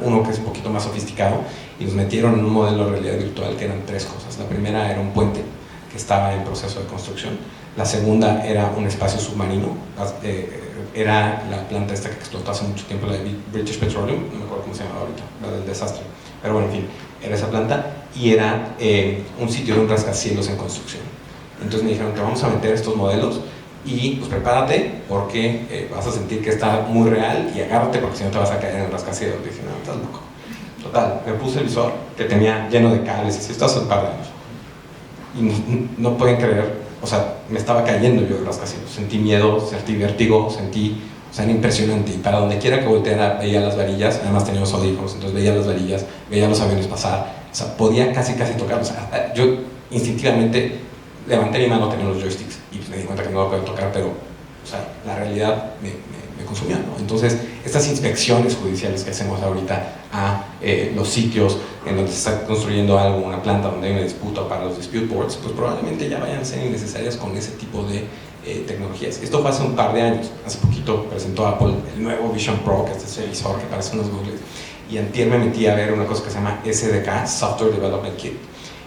uno que es un poquito más sofisticado y nos metieron en un modelo de realidad virtual que eran 3 cosas. La primera era un puente que estaba en proceso de construcción. La segunda era un espacio submarino. Era la planta esta que explotó hace mucho tiempo, la de British Petroleum, no me acuerdo cómo se llamaba ahorita, la del desastre. Pero bueno, en fin, era esa planta y era un sitio de un rascacielos en construcción. Entonces me dijeron, te vamos a meter estos modelos y pues prepárate porque vas a sentir que está muy real y agárrate porque si no te vas a caer en el rascacielos. Dije, no, estás loco. Total, me puse el visor que tenía lleno de cables y así, esto hace un par de años. Y no pueden creer, o sea, me estaba cayendo yo del rascacielos. Sentí miedo, sentí vértigo, o sea, era impresionante. Y para donde quiera que volteara veía las varillas, además teníamos audífonos, entonces veía las varillas, veía los aviones pasar, o sea, podía casi tocarlos. O sea, yo instintivamente levanté mi mano, tenía los joysticks y pues me di cuenta que no lo podía tocar, pero o sea, la realidad me consumía, ¿no? Entonces, estas inspecciones judiciales que hacemos ahorita a los sitios en donde se está construyendo algo, una planta donde hay una disputa para los dispute boards, pues probablemente ya vayan a ser innecesarias con ese tipo de tecnologías. Esto fue hace un par de años. Hace poquito presentó Apple el nuevo Vision Pro, que es este visor que parece unos Googles, y antier me metí a ver una cosa que se llama SDK, Software Development Kit,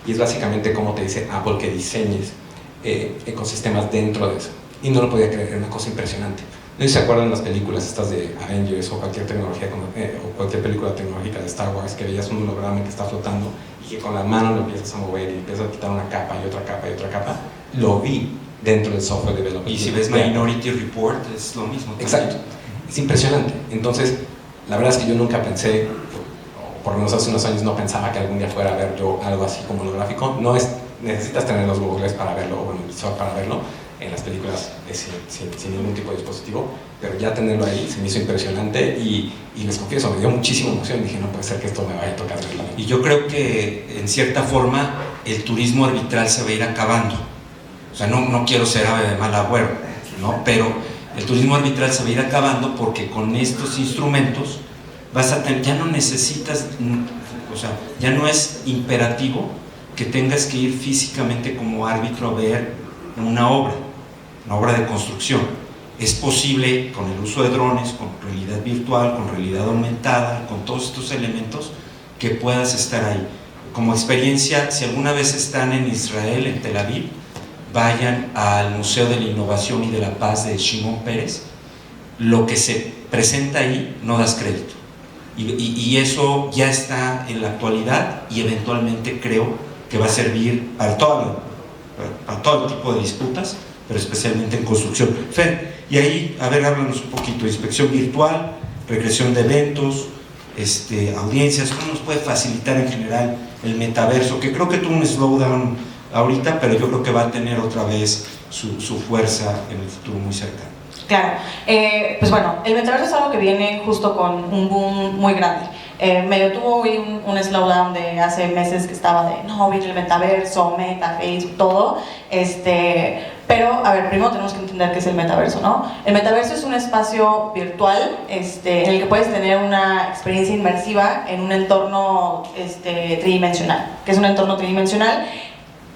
y es básicamente como te dice Apple que diseñes ecosistemas dentro de eso. Y no lo podía creer, era una cosa impresionante. No sé si se acuerdan las películas estas de Avengers o cualquier tecnología o cualquier película tecnológica de Star Wars, que veías un holograma que está flotando y que con la mano lo empiezas a mover y empiezas a quitar una capa y otra capa y otra capa. Lo vi dentro del software development. Y si ves Minority Report es lo mismo. Exacto, es impresionante. Entonces, la verdad es que yo nunca pensé, o por lo menos hace unos años no pensaba que algún día fuera a ver yo algo así como holográfico. No es, necesitas tener los googles para verlo o el visor para verlo. En las películas sin ningún tipo de dispositivo, pero ya tenerlo ahí se me hizo impresionante y les confieso, me dio muchísima emoción. Dije, no puede ser que esto me vaya a tocar verlo. Y yo creo que en cierta forma el turismo arbitral se va a ir acabando. O sea, no quiero ser ave de mal agüero, ¿no? Pero el turismo arbitral se va a ir acabando porque con estos instrumentos vas a ya no necesitas, o sea, ya no es imperativo que tengas que ir físicamente como árbitro a ver una obra de construcción. Es posible con el uso de drones, con realidad virtual, con realidad aumentada, con todos estos elementos que puedas estar ahí. Como experiencia, si alguna vez están en Israel, en Tel Aviv, vayan al Museo de la Innovación y de la Paz de Shimon Peres. Lo que se presenta ahí no das crédito. y eso ya está en la actualidad y eventualmente creo que va a servir para todo tipo de disputas, pero especialmente en construcción. Fer, y ahí, a ver, háblanos un poquito, inspección virtual, regresión de eventos, audiencias, ¿cómo nos puede facilitar en general el metaverso? Que creo que tuvo un slowdown ahorita, pero yo creo que va a tener otra vez su fuerza en el futuro muy cercano. Claro, pues bueno, el metaverso es algo que viene justo con un boom muy grande. Medio tuvo un slowdown de hace meses que estaba de no, viene el metaverso, Meta, Facebook, todo. Pero, a ver, primero tenemos que entender qué es el metaverso, ¿no? El metaverso es un espacio virtual en el que puedes tener una experiencia inmersiva en un entorno tridimensional. ¿Qué es un entorno tridimensional?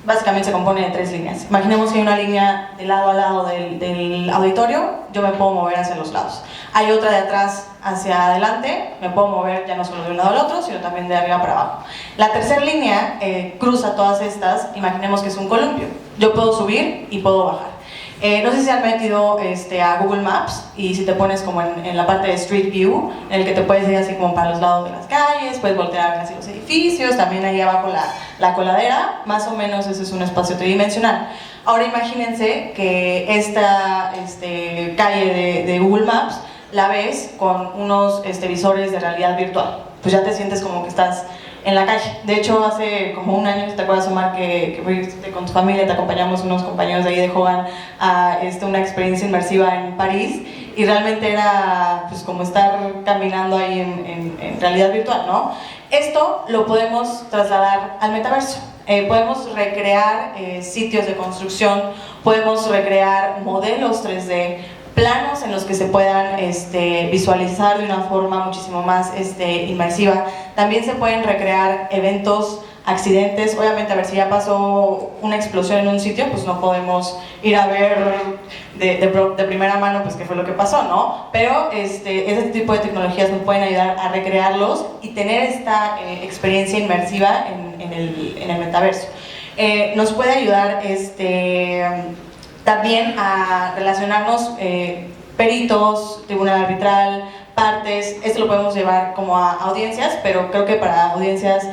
Básicamente se compone de 3 líneas. Imaginemos que hay una línea de lado a lado del auditorio, yo me puedo mover hacia los lados. Hay otra de atrás hacia adelante, me puedo mover ya no solo de un lado al otro, sino también de arriba para abajo. La tercera línea cruza todas estas, imaginemos que es un columpio. Yo puedo subir y puedo bajar. No sé si han metido a Google Maps y si te pones como en la parte de Street View, en el que te puedes ir así como para los lados de las calles, puedes voltear a ver así los edificios, también ahí abajo la coladera, más o menos ese es un espacio tridimensional. Ahora imagínense que esta calle de Google Maps la ves con unos visores de realidad virtual, pues ya te sientes como que estás en la calle. De hecho, hace como un año, ¿te acuerdas, Omar, que fuiste con tu familia, te acompañamos unos compañeros de ahí de Hogan a una experiencia inmersiva en París, y realmente era pues como estar caminando ahí en realidad virtual, ¿no? Esto lo podemos trasladar al metaverso. Podemos recrear sitios de construcción, podemos recrear modelos 3D, planos en los que se puedan visualizar de una forma muchísimo más inmersiva. También se pueden recrear eventos, accidentes. Obviamente, a ver, si ya pasó una explosión en un sitio, pues no podemos ir a ver de primera mano pues qué fue lo que pasó, ¿no? Pero ese tipo de tecnologías nos pueden ayudar a recrearlos y tener esta experiencia inmersiva en el metaverso. Nos puede ayudar también a relacionarnos peritos, tribunal arbitral, partes. Esto lo podemos llevar como a audiencias, pero creo que para audiencias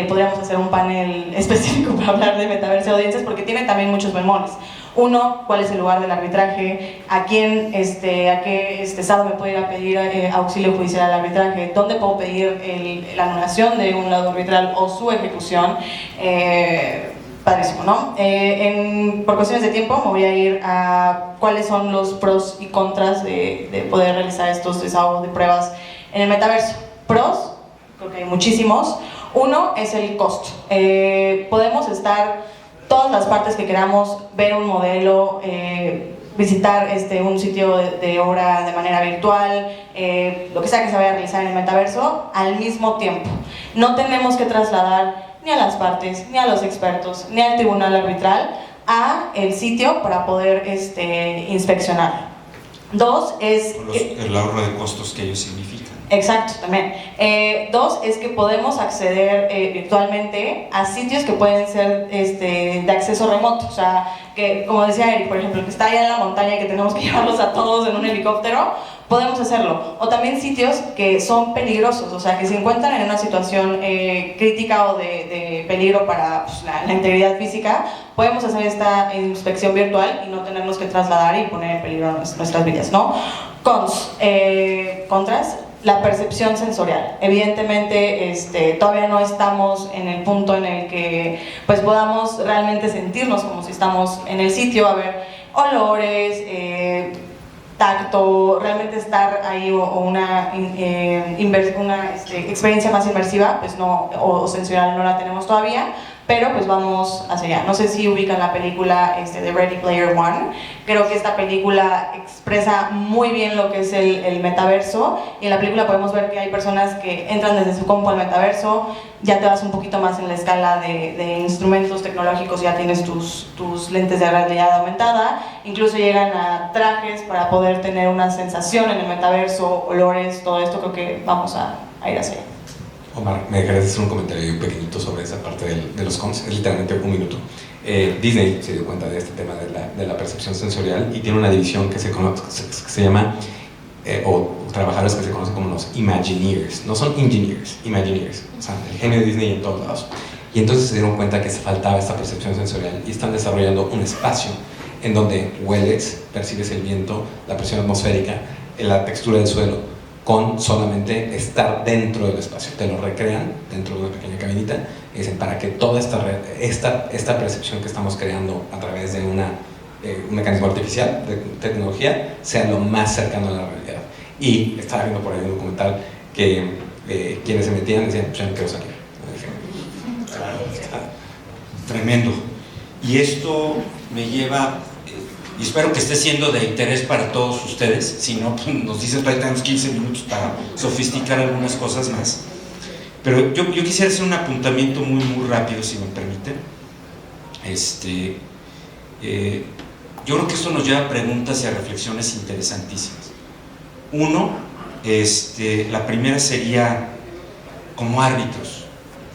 podríamos hacer un panel específico para hablar de metaverso de audiencias, porque tiene también muchos bemoles. Uno, ¿cuál es el lugar del arbitraje? ¿A quién, a qué estado me puedo ir a pedir auxilio judicial al arbitraje? ¿Dónde puedo pedir la anulación de un laudo arbitral o su ejecución? Padrísimo, ¿no? Por cuestiones de tiempo me voy a ir a cuáles son los pros y contras de poder realizar estos desahogos de pruebas en el metaverso. Pros, creo que hay muchísimos. Uno es el costo. Podemos estar todas las partes que queramos, ver un modelo, visitar un sitio de obra de manera virtual, lo que sea que se vaya a realizar en el metaverso al mismo tiempo. No tenemos que trasladar ni a las partes, ni a los expertos, ni al tribunal arbitral a el sitio para poder inspeccionar. Dos es el ahorro de costos que ellos significan. Exacto, también. Dos es que podemos acceder virtualmente a sitios que pueden ser de acceso remoto. O sea, que como decía Eric, por ejemplo, que está allá en la montaña y que tenemos que llevarlos a todos en un helicóptero, podemos hacerlo. O también sitios que son peligrosos, o sea, que se encuentran en una situación crítica o de peligro para pues, la integridad física, podemos hacer esta inspección virtual y no tenernos que trasladar y poner en peligro nuestras vidas, ¿no? Contras, la percepción sensorial. Evidentemente, todavía no estamos en el punto en el que pues, podamos realmente sentirnos como si estamos en el sitio, a ver olores, tacto, realmente estar ahí o una experiencia más inmersiva, pues no, o sensorial no la tenemos todavía, pero pues vamos hacia allá. No sé si ubican la película de Ready Player One. Creo que esta película expresa muy bien lo que es el metaverso, y en la película podemos ver que hay personas que entran desde su compu al metaverso, ya te vas un poquito más en la escala de instrumentos tecnológicos, ya tienes tus lentes de realidad aumentada, incluso llegan a trajes para poder tener una sensación en el metaverso, olores, todo esto. Creo que vamos a ir hacia allá. Omar, ¿me dejarías hacer un comentario pequeñito sobre esa parte de los cons? Es literalmente un minuto. Disney se dio cuenta de este tema de la percepción sensorial y tiene una división que se llama o trabajadores que se conocen como los Imagineers. No son engineers, Imagineers. O sea, el genio de Disney en todos lados. Y entonces se dieron cuenta que se faltaba esta percepción sensorial y están desarrollando un espacio en donde hueles, percibes el viento, la presión atmosférica, la textura del suelo, con solamente estar dentro del espacio. Te lo recrean dentro de una pequeña cabinita y dicen, para que toda esta percepción que estamos creando a través de un mecanismo artificial de tecnología sea lo más cercano a la realidad. Y estaba viendo por ahí un documental que quienes se metían decían, pues ya no quiero salir. Claro, tremendo. Y esto me lleva, y espero que esté siendo de interés para todos ustedes, si no, pues nos dicen todavía tenemos 15 minutos para sofisticar algunas cosas más. Pero yo quisiera hacer un apuntamiento muy rápido, si me permiten. Yo creo que esto nos lleva a preguntas y a reflexiones interesantísimas. Uno, la primera sería como árbitros.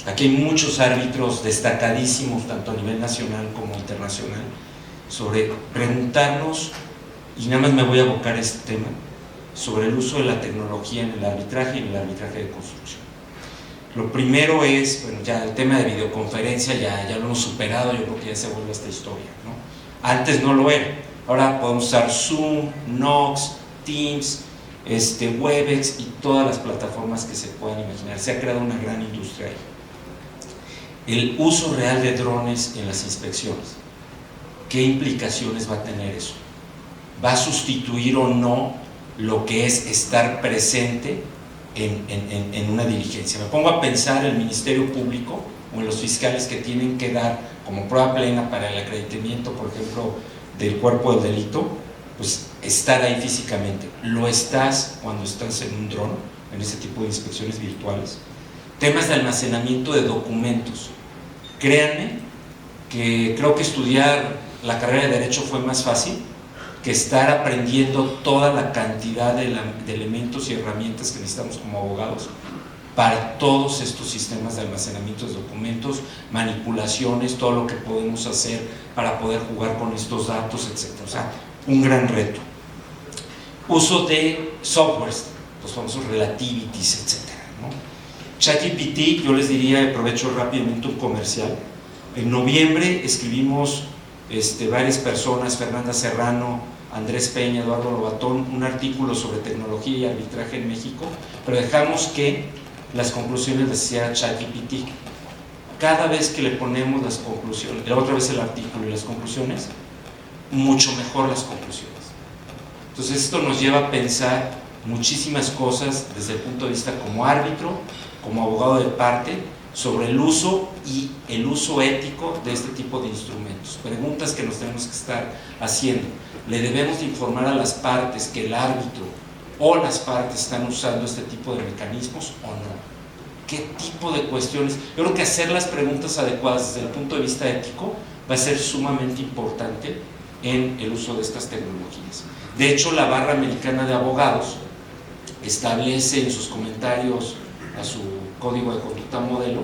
Aquí hay muchos árbitros destacadísimos, tanto a nivel nacional como internacional, sobre preguntarnos, y nada más me voy a abocar a este tema, sobre el uso de la tecnología en el arbitraje y en el arbitraje de construcción. Lo primero es, bueno, ya el tema de videoconferencia ya lo hemos superado, yo creo que ya se vuelve esta historia, ¿no? Antes no lo era, ahora podemos usar Zoom, Knox, Teams, Webex y todas las plataformas que se puedan imaginar. Se ha creado una gran industria ahí. El uso real de drones en las inspecciones, ¿qué implicaciones va a tener eso? ¿Va a sustituir o no lo que es estar presente en una diligencia? Me pongo a pensar en el Ministerio Público o en los fiscales que tienen que dar como prueba plena para el acreditamiento, por ejemplo, del cuerpo del delito, pues estar ahí físicamente. Lo estás cuando estás en un dron, en ese tipo de inspecciones virtuales. Temas de almacenamiento de documentos. Créanme que creo que estudiar la carrera de Derecho fue más fácil que estar aprendiendo toda la cantidad de elementos y herramientas que necesitamos como abogados para todos estos sistemas de almacenamiento de documentos, manipulaciones, todo lo que podemos hacer para poder jugar con estos datos, etc. O sea, un gran reto. Uso de softwares, los famosos relativities, etc., ¿no? ChatGPT, yo les diría, aprovecho rápidamente un comercial. En noviembre escribimos varias personas, Fernanda Serrano, Andrés Peña, Eduardo Lobatón, un artículo sobre tecnología y arbitraje en México, pero dejamos que las conclusiones las hiciera ChatGPT. Cada vez que le ponemos las conclusiones, la otra vez el artículo y las conclusiones, mucho mejor las conclusiones. Entonces esto nos lleva a pensar muchísimas cosas desde el punto de vista como árbitro, como abogado de parte, sobre el uso y el uso ético de este tipo de instrumentos. Preguntas que nos tenemos que estar haciendo. ¿Le debemos de informar a las partes que el árbitro o las partes están usando este tipo de mecanismos o no? ¿Qué tipo de cuestiones? Yo creo que hacer las preguntas adecuadas desde el punto de vista ético va a ser sumamente importante en el uso de estas tecnologías. De hecho, la Barra Americana de Abogados establece en sus comentarios a su código de conducta modelo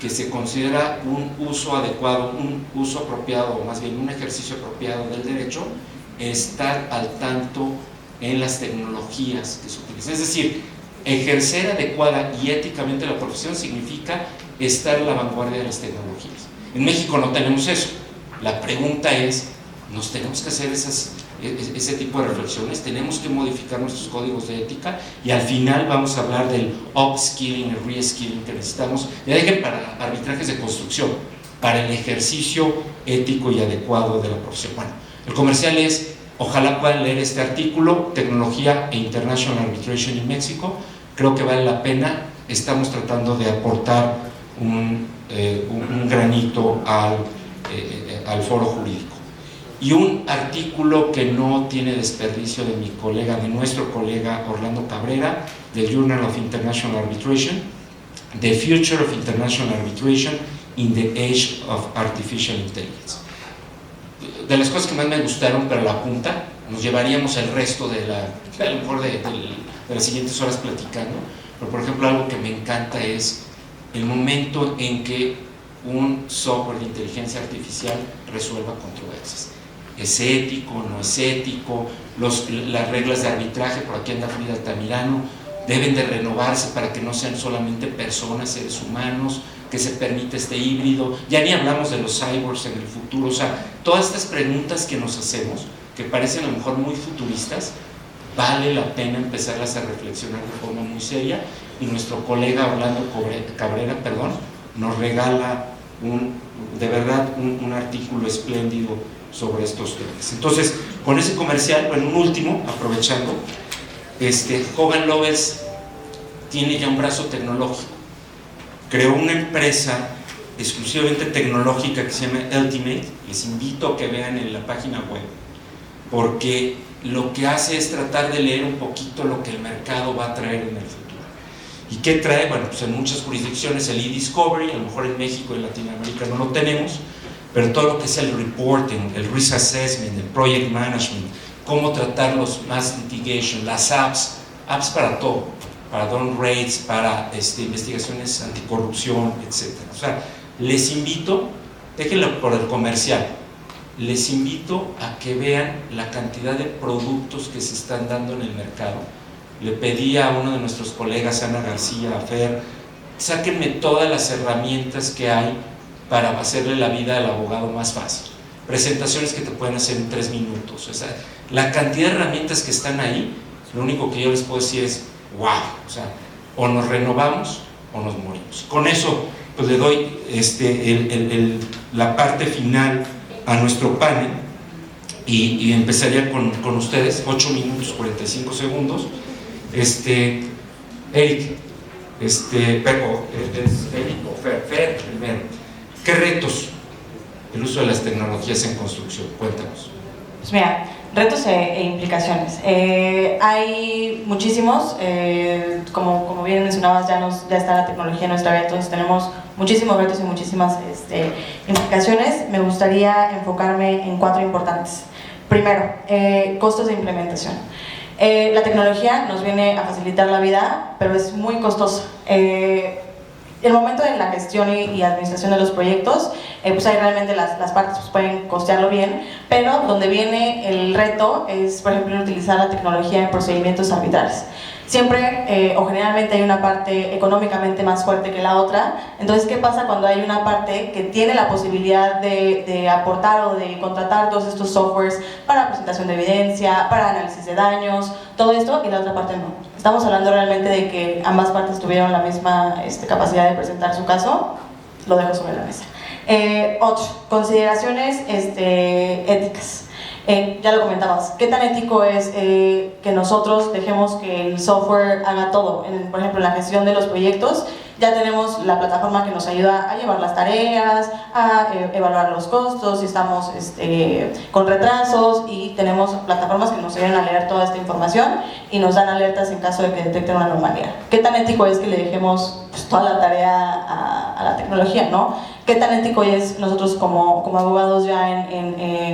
que se considera un uso adecuado, un uso apropiado, o más bien un ejercicio apropiado del derecho, estar al tanto en las tecnologías que se utilizan. Es decir, ejercer adecuada y éticamente la profesión significa estar en la vanguardia de las tecnologías. En México no tenemos eso. La pregunta es, ¿nos tenemos que hacer ese tipo de reflexiones? ¿Tenemos que modificar nuestros códigos de ética? Y al final vamos a hablar del upskilling, el reskilling que necesitamos, ya dejen para arbitrajes de construcción, para el ejercicio ético y adecuado de la profesión. Bueno, el comercial es, ojalá puedan leer este artículo, Tecnología e International Arbitration en México. Creo que vale la pena. Estamos tratando de aportar un granito al foro jurídico. Y un artículo que no tiene desperdicio de nuestro colega Orlando Cabrera, del Journal of International Arbitration, The Future of International Arbitration in the Age of Artificial Intelligence. De las cosas que más me gustaron, pero la punta, nos llevaríamos el resto a lo mejor de las siguientes horas platicando, pero por ejemplo algo que me encanta es el momento en que un software de inteligencia artificial resuelva controversias. ¿Es ético, no es ético? Las reglas de arbitraje, por aquí anda Frida Altamirano, deben de renovarse para que no sean solamente personas, seres humanos, que se permite este híbrido. Ya ni hablamos de los cyborgs en el futuro. O sea, todas estas preguntas que nos hacemos, que parecen a lo mejor muy futuristas, vale la pena empezarlas a reflexionar de forma muy seria, y nuestro colega Orlando Cabrera nos regala de verdad un artículo espléndido sobre estos temas. Entonces, con ese comercial, bueno, un último, aprovechando, Hogan Lovells tiene ya un brazo tecnológico. Creó una empresa exclusivamente tecnológica que se llama Ultimate. Les invito a que vean en la página web, porque lo que hace es tratar de leer un poquito lo que el mercado va a traer en el futuro. ¿Y qué trae? Bueno, pues en muchas jurisdicciones el e-discovery, a lo mejor en México y en Latinoamérica no lo tenemos, pero todo lo que es el reporting, el risk assessment, el project management, cómo tratar los mass litigation, las apps para todo, para down rates, para investigaciones anticorrupción, etc. O sea, les invito, déjenlo por el comercial, les invito a que vean la cantidad de productos que se están dando en el mercado. Le pedí a uno de nuestros colegas, Ana García, a Fer, sáquenme todas las herramientas que hay para hacerle la vida al abogado más fácil. Presentaciones que te pueden hacer en 3 minutos. O sea, la cantidad de herramientas que están ahí, lo único que yo les puedo decir es wow. O sea, o nos renovamos o nos morimos. Con eso, pues le doy la parte final a nuestro panel, y empezaría con ustedes. 8 minutos 45 segundos. Eric, Eric o Fer primero. ¿Qué retos el uso de las tecnologías en construcción? Cuéntanos. Pues mira, retos e implicaciones. Hay muchísimos, como bien mencionabas, ya está la tecnología en nuestra vida, entonces tenemos muchísimos retos y muchísimas implicaciones. Me gustaría enfocarme en 4 importantes. Primero, costos de implementación. La tecnología nos viene a facilitar la vida, pero es muy costosa. El momento de la gestión y administración de los proyectos, pues ahí realmente las partes pues pueden costearlo bien, pero donde viene el reto es, por ejemplo, utilizar la tecnología en procedimientos arbitrales. Siempre o generalmente hay una parte económicamente más fuerte que la otra. Entonces, ¿qué pasa cuando hay una parte que tiene la posibilidad de aportar o de contratar todos estos softwares para presentación de evidencia, para análisis de daños, todo esto, y la otra parte no? Estamos hablando realmente de que ambas partes tuvieron la misma capacidad de presentar su caso. Lo dejo sobre la mesa. 8. Consideraciones éticas. Ya lo comentabas, ¿qué tan ético es que nosotros dejemos que el software haga todo? Por ejemplo, en la gestión de los proyectos, ya tenemos la plataforma que nos ayuda a llevar las tareas, a evaluar los costos, si estamos con retrasos, y tenemos plataformas que nos ayudan a leer toda esta información y nos dan alertas en caso de que detecten una anomalía. ¿Qué tan ético es que le dejemos pues, toda la tarea a la tecnología, ¿no? ¿Qué tan ético es nosotros como abogados ya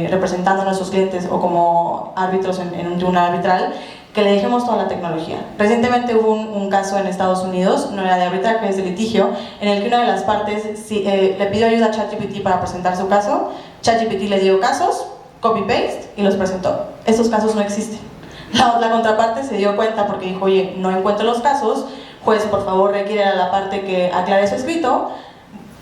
representando a nuestros clientes o como árbitros en un tribunal arbitral, que le dejemos toda la tecnología? Recientemente hubo un caso en Estados Unidos, no era de arbitraje, es de litigio, en el que una de las partes le pidió ayuda a ChatGPT para presentar su caso. ChatGPT le dio casos, copy-paste, y los presentó. Estos casos no existen. La contraparte se dio cuenta porque dijo, oye, no encuentro los casos, juez, por favor, requiere a la parte que aclare su escrito.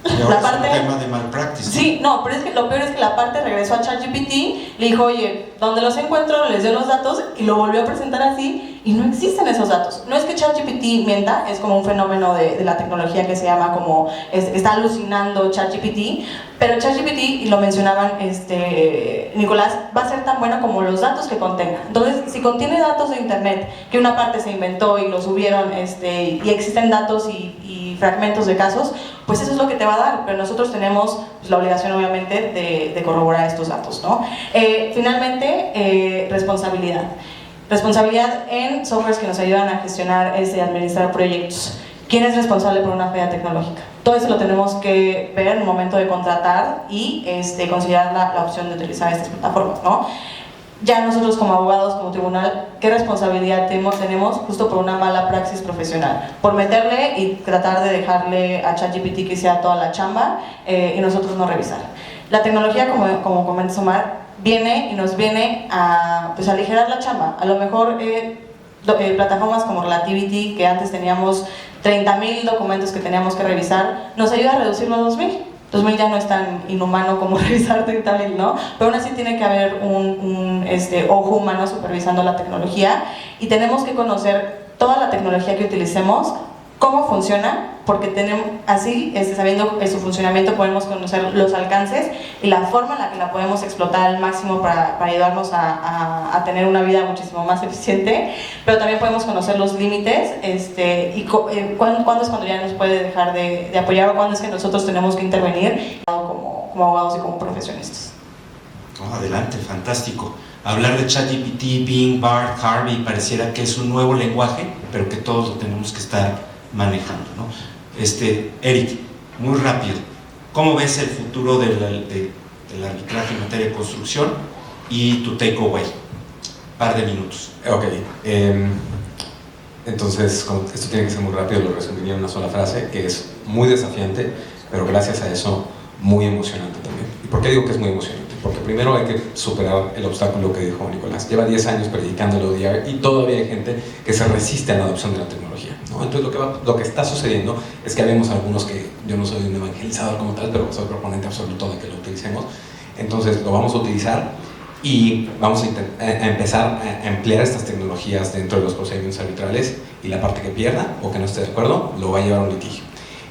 Y ahora la parte, es un tema de malpractice. Sí, no, pero es que lo peor es que la parte regresó a ChatGPT, le dijo, oye, ¿dónde los encuentro? Les dio los datos y lo volvió a presentar así, y no existen esos datos. No es que ChatGPT mienta, es como un fenómeno de la tecnología que se llama como, está alucinando ChatGPT, pero ChatGPT, y lo mencionaban Nicolás, va a ser tan bueno como los datos que contenga. Entonces, si contiene datos de internet, que una parte se inventó y lo subieron, y existen datos y fragmentos de casos, pues eso es lo que te va a dar, pero nosotros tenemos pues, la obligación obviamente de corroborar estos datos, ¿no? Finalmente, responsabilidad. Responsabilidad en softwares que nos ayudan a gestionar y administrar proyectos. ¿Quién es responsable por una falla tecnológica? Todo eso lo tenemos que ver en el momento de contratar y considerar la opción de utilizar estas plataformas, ¿no? ya nosotros como abogados, como tribunal, ¿qué responsabilidad tenemos justo por una mala praxis profesional? Por meterle y tratar de dejarle a ChatGPT que sea toda la chamba y nosotros no revisar. La tecnología, como comenta Omar, viene y nos viene a pues, aligerar la chamba. A lo mejor plataformas como Relativity, que antes teníamos 30,000 documentos que teníamos que revisar, nos ayuda a reducirlo a 2,000. 2,000 ya no es tan inhumano como revisar 30,000, ¿no? Pero aún así tiene que haber un ojo humano supervisando la tecnología y tenemos que conocer toda la tecnología que utilicemos, cómo funciona, porque así, sabiendo su funcionamiento, podemos conocer los alcances y la forma en la que la podemos explotar al máximo para ayudarnos a tener una vida muchísimo más eficiente, pero también podemos conocer los límites y cuándo es cuando ya nos puede dejar de apoyar o cuándo es que nosotros tenemos que intervenir como abogados y como profesionistas. Oh, adelante, fantástico. Hablar de ChatGPT, Bing, Bard, Harvey, pareciera que es un nuevo lenguaje, pero que todos lo tenemos que estar manejando, ¿no? Eric, muy rápido, ¿cómo ves el futuro del arbitraje en materia de construcción y tu takeaway? Par de minutos. Ok, entonces esto tiene que ser muy rápido, lo resumiría en una sola frase, que es muy desafiante, pero gracias a eso muy emocionante también. ¿Y por qué digo que es muy emocionante? Porque primero hay que superar el obstáculo que dijo Nicolás. Lleva 10 años predicando el ODR y todavía hay gente que se resiste a la adopción de la tecnología, ¿no? Entonces lo que está sucediendo es que habemos algunos que, yo no soy un evangelizador como tal, pero soy proponente absoluto de que lo utilicemos. Entonces lo vamos a utilizar y vamos a empezar a emplear estas tecnologías dentro de los procedimientos arbitrales, y la parte que pierda o que no esté de acuerdo lo va a llevar a un litigio.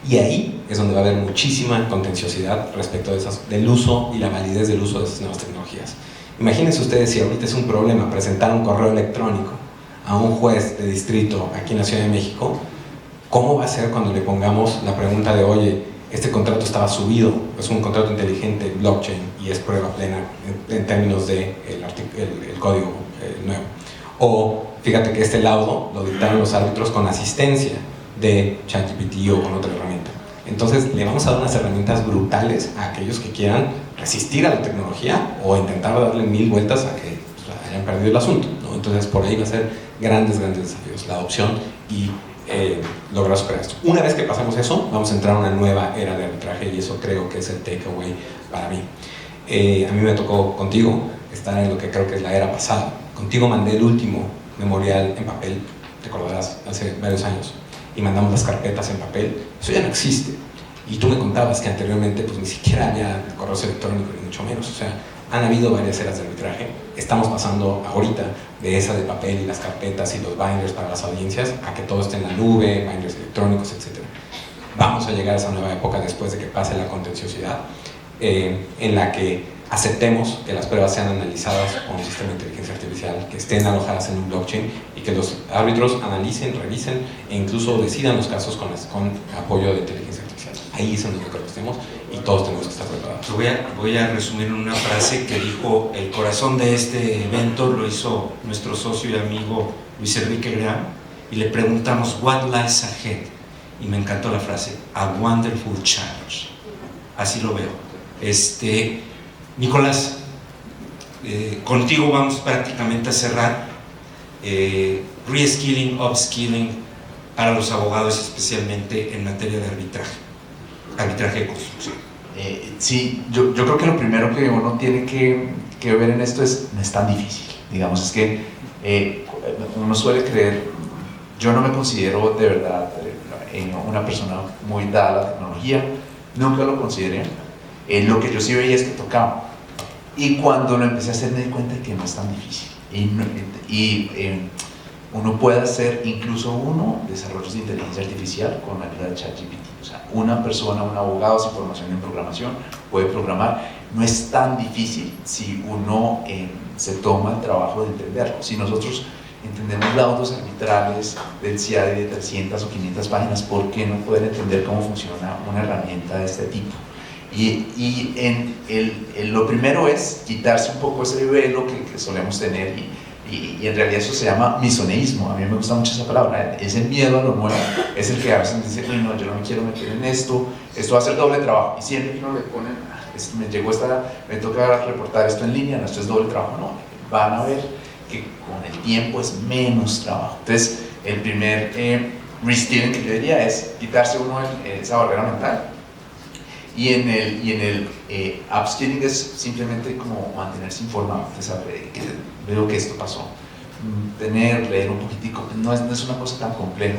Y ahí es donde va a haber muchísima contenciosidad respecto del uso y la validez del uso de esas nuevas tecnologías. Imagínense ustedes si ahorita es un problema presentar un correo electrónico a un juez de distrito aquí en la Ciudad de México, ¿cómo va a ser cuando le pongamos la pregunta de, oye, este contrato estaba subido, es un contrato inteligente, blockchain, y es prueba plena en términos del el código nuevo? O fíjate que este laudo lo dictaron los árbitros con asistencia de ChatGPT o con otra herramienta. Entonces le vamos a dar unas herramientas brutales a aquellos que quieran resistir a la tecnología o intentar darle 1000 vueltas a que hayan perdido el asunto, ¿no? Entonces por ahí va a ser grandes desafíos la adopción y lograr superar esto. Una vez que pasemos eso, vamos a entrar a una nueva era de arbitraje, y eso creo que es el takeaway para mí. A mí me tocó contigo estar en lo que creo que es la era pasada. Contigo mandé el último memorial en papel, te acordarás, hace varios años, y mandamos las carpetas en papel. Eso ya no existe. Y tú me contabas que anteriormente pues ni siquiera había correos electrónicos, ni mucho menos. O sea, han habido varias eras de arbitraje. Estamos pasando ahorita de esa de papel y las carpetas y los binders para las audiencias a que todo esté en la nube, binders electrónicos, etc. Vamos a llegar a esa nueva época después de que pase la contenciosidad, en la que aceptemos que las pruebas sean analizadas con un sistema de inteligencia artificial, que estén alojadas en un blockchain y que los árbitros analicen, revisen e incluso decidan los casos con apoyo de inteligencia artificial. Ahí es donde creo que estemos y todos tenemos que estar preparados. Voy a resumir en una frase que dijo: el corazón de este evento lo hizo nuestro socio y amigo Luis Enrique Graham, y le preguntamos what lies ahead, y me encantó la frase: a wonderful challenge. Así lo veo. Nicolás, contigo vamos prácticamente a cerrar. Reskilling, upskilling para los abogados, especialmente en materia de arbitraje de construcción. Sí, yo creo que lo primero que uno tiene que ver en esto no es tan difícil. Digamos, es que uno suele creer, yo no me considero de verdad una persona muy dada a la tecnología, nunca lo consideré. Lo que yo sí veía es que tocaba, y cuando lo empecé a hacer me di cuenta de que no es tan difícil, uno puede hacer incluso desarrollos de inteligencia artificial con la ayuda de ChatGPT. O sea, una persona, un abogado sin formación en programación puede programar. No es tan difícil si uno se toma el trabajo de entenderlo. Si nosotros entendemos laudos arbitrales del CIADI de 300 o 500 páginas, ¿por qué no poder entender cómo funciona una herramienta de este tipo? Lo primero es quitarse un poco ese velo que solemos tener, y en realidad eso se llama misoneísmo. A mí me gusta mucho esa palabra, ese miedo a lo nuevo es el que a veces dice, no, yo no me quiero meter en esto va a ser doble trabajo, y siempre que uno le ponen, me toca reportar esto en línea, no, esto es doble trabajo. No, van a ver que con el tiempo es menos trabajo. Entonces, el primer reskilling que yo diría es quitarse uno esa barrera mental. Y en el upskilling es simplemente como mantenerse informado. Veo que esto pasó. Leer un poquitico, no es una cosa tan compleja.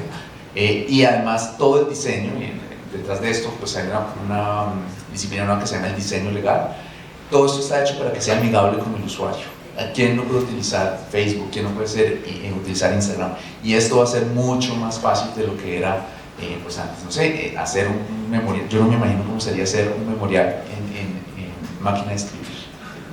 Y además todo el diseño, y detrás de esto pues hay una disciplina nueva que se llama el diseño legal. Todo esto está hecho para que sea amigable con el usuario. ¿Quién no puede utilizar Facebook? ¿Quién no puede utilizar Instagram? Y esto va a ser mucho más fácil de lo que era pues antes. No sé, hacer un memorial. Yo no me imagino cómo sería hacer un memorial en máquina de escribir,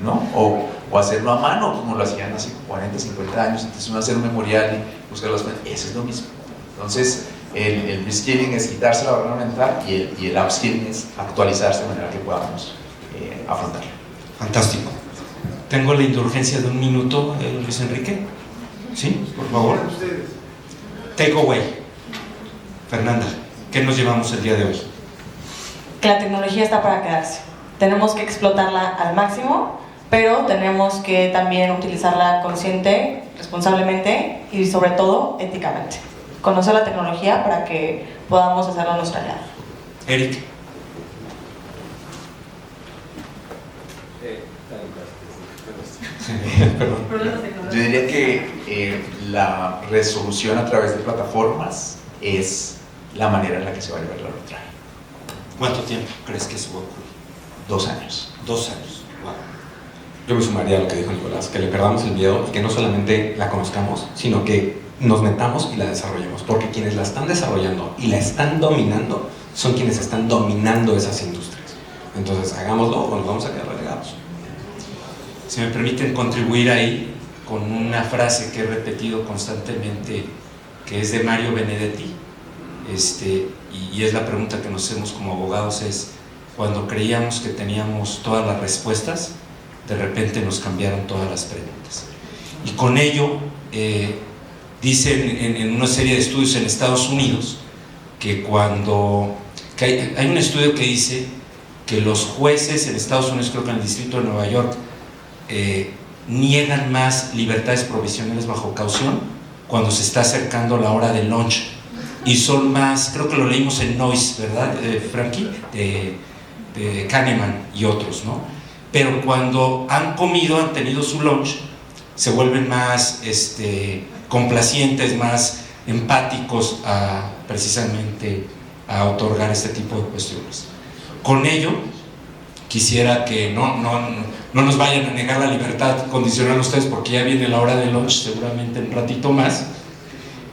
¿no? O hacerlo a mano, como lo hacían hace 40, 50 años. Entonces uno hacer un memorial y buscar las fuentes. Eso es lo mismo. Entonces, el reskilling es quitarse la barrera mental y el upskilling es actualizarse de manera que podamos afrontarlo. Fantástico. Tengo la indulgencia de un minuto, Luis Enrique. ¿Sí? Por favor. Take away. Fernanda, ¿qué nos llevamos el día de hoy? Que la tecnología está para quedarse. Tenemos que explotarla al máximo, pero tenemos que también utilizarla consciente, responsablemente y sobre todo éticamente. Conocer la tecnología para que podamos hacerla nuestra aliada. Eric. Yo diría que la resolución a través de plataformas es la manera en la que se va a llevar la otra. ¿Cuánto tiempo crees que eso va a ocurrir? 2 años. 2 años. Wow. Yo me sumaría a lo que dijo Nicolás, que le perdamos el miedo y que no solamente la conozcamos, sino que nos metamos y la desarrollemos, porque quienes la están desarrollando y la están dominando son quienes están dominando esas industrias. Entonces, hagámoslo o nos vamos a quedar relegados. Si me permiten contribuir ahí con una frase que he repetido constantemente, que es de Mario Benedetti, y es la pregunta que nos hacemos como abogados, es: cuando creíamos que teníamos todas las respuestas, de repente nos cambiaron todas las preguntas. Y con ello, dicen en una serie de estudios en Estados Unidos que hay un estudio que dice que los jueces en Estados Unidos, creo que en el distrito de Nueva York, niegan más libertades provisionales bajo caución cuando se está acercando la hora del lunch, y son más, creo que lo leímos en Noise, ¿verdad, Frankie? De Kahneman y otros, ¿no? Pero cuando han comido, han tenido su lunch, se vuelven más complacientes, más empáticos precisamente a otorgar este tipo de cuestiones. Con ello, quisiera que no nos vayan a negar la libertad condicional a ustedes, porque ya viene la hora del lunch, seguramente en un ratito más,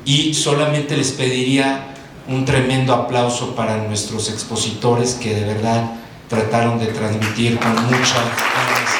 y solamente les pediría un tremendo aplauso para nuestros expositores que de verdad trataron de transmitir con muchas ganas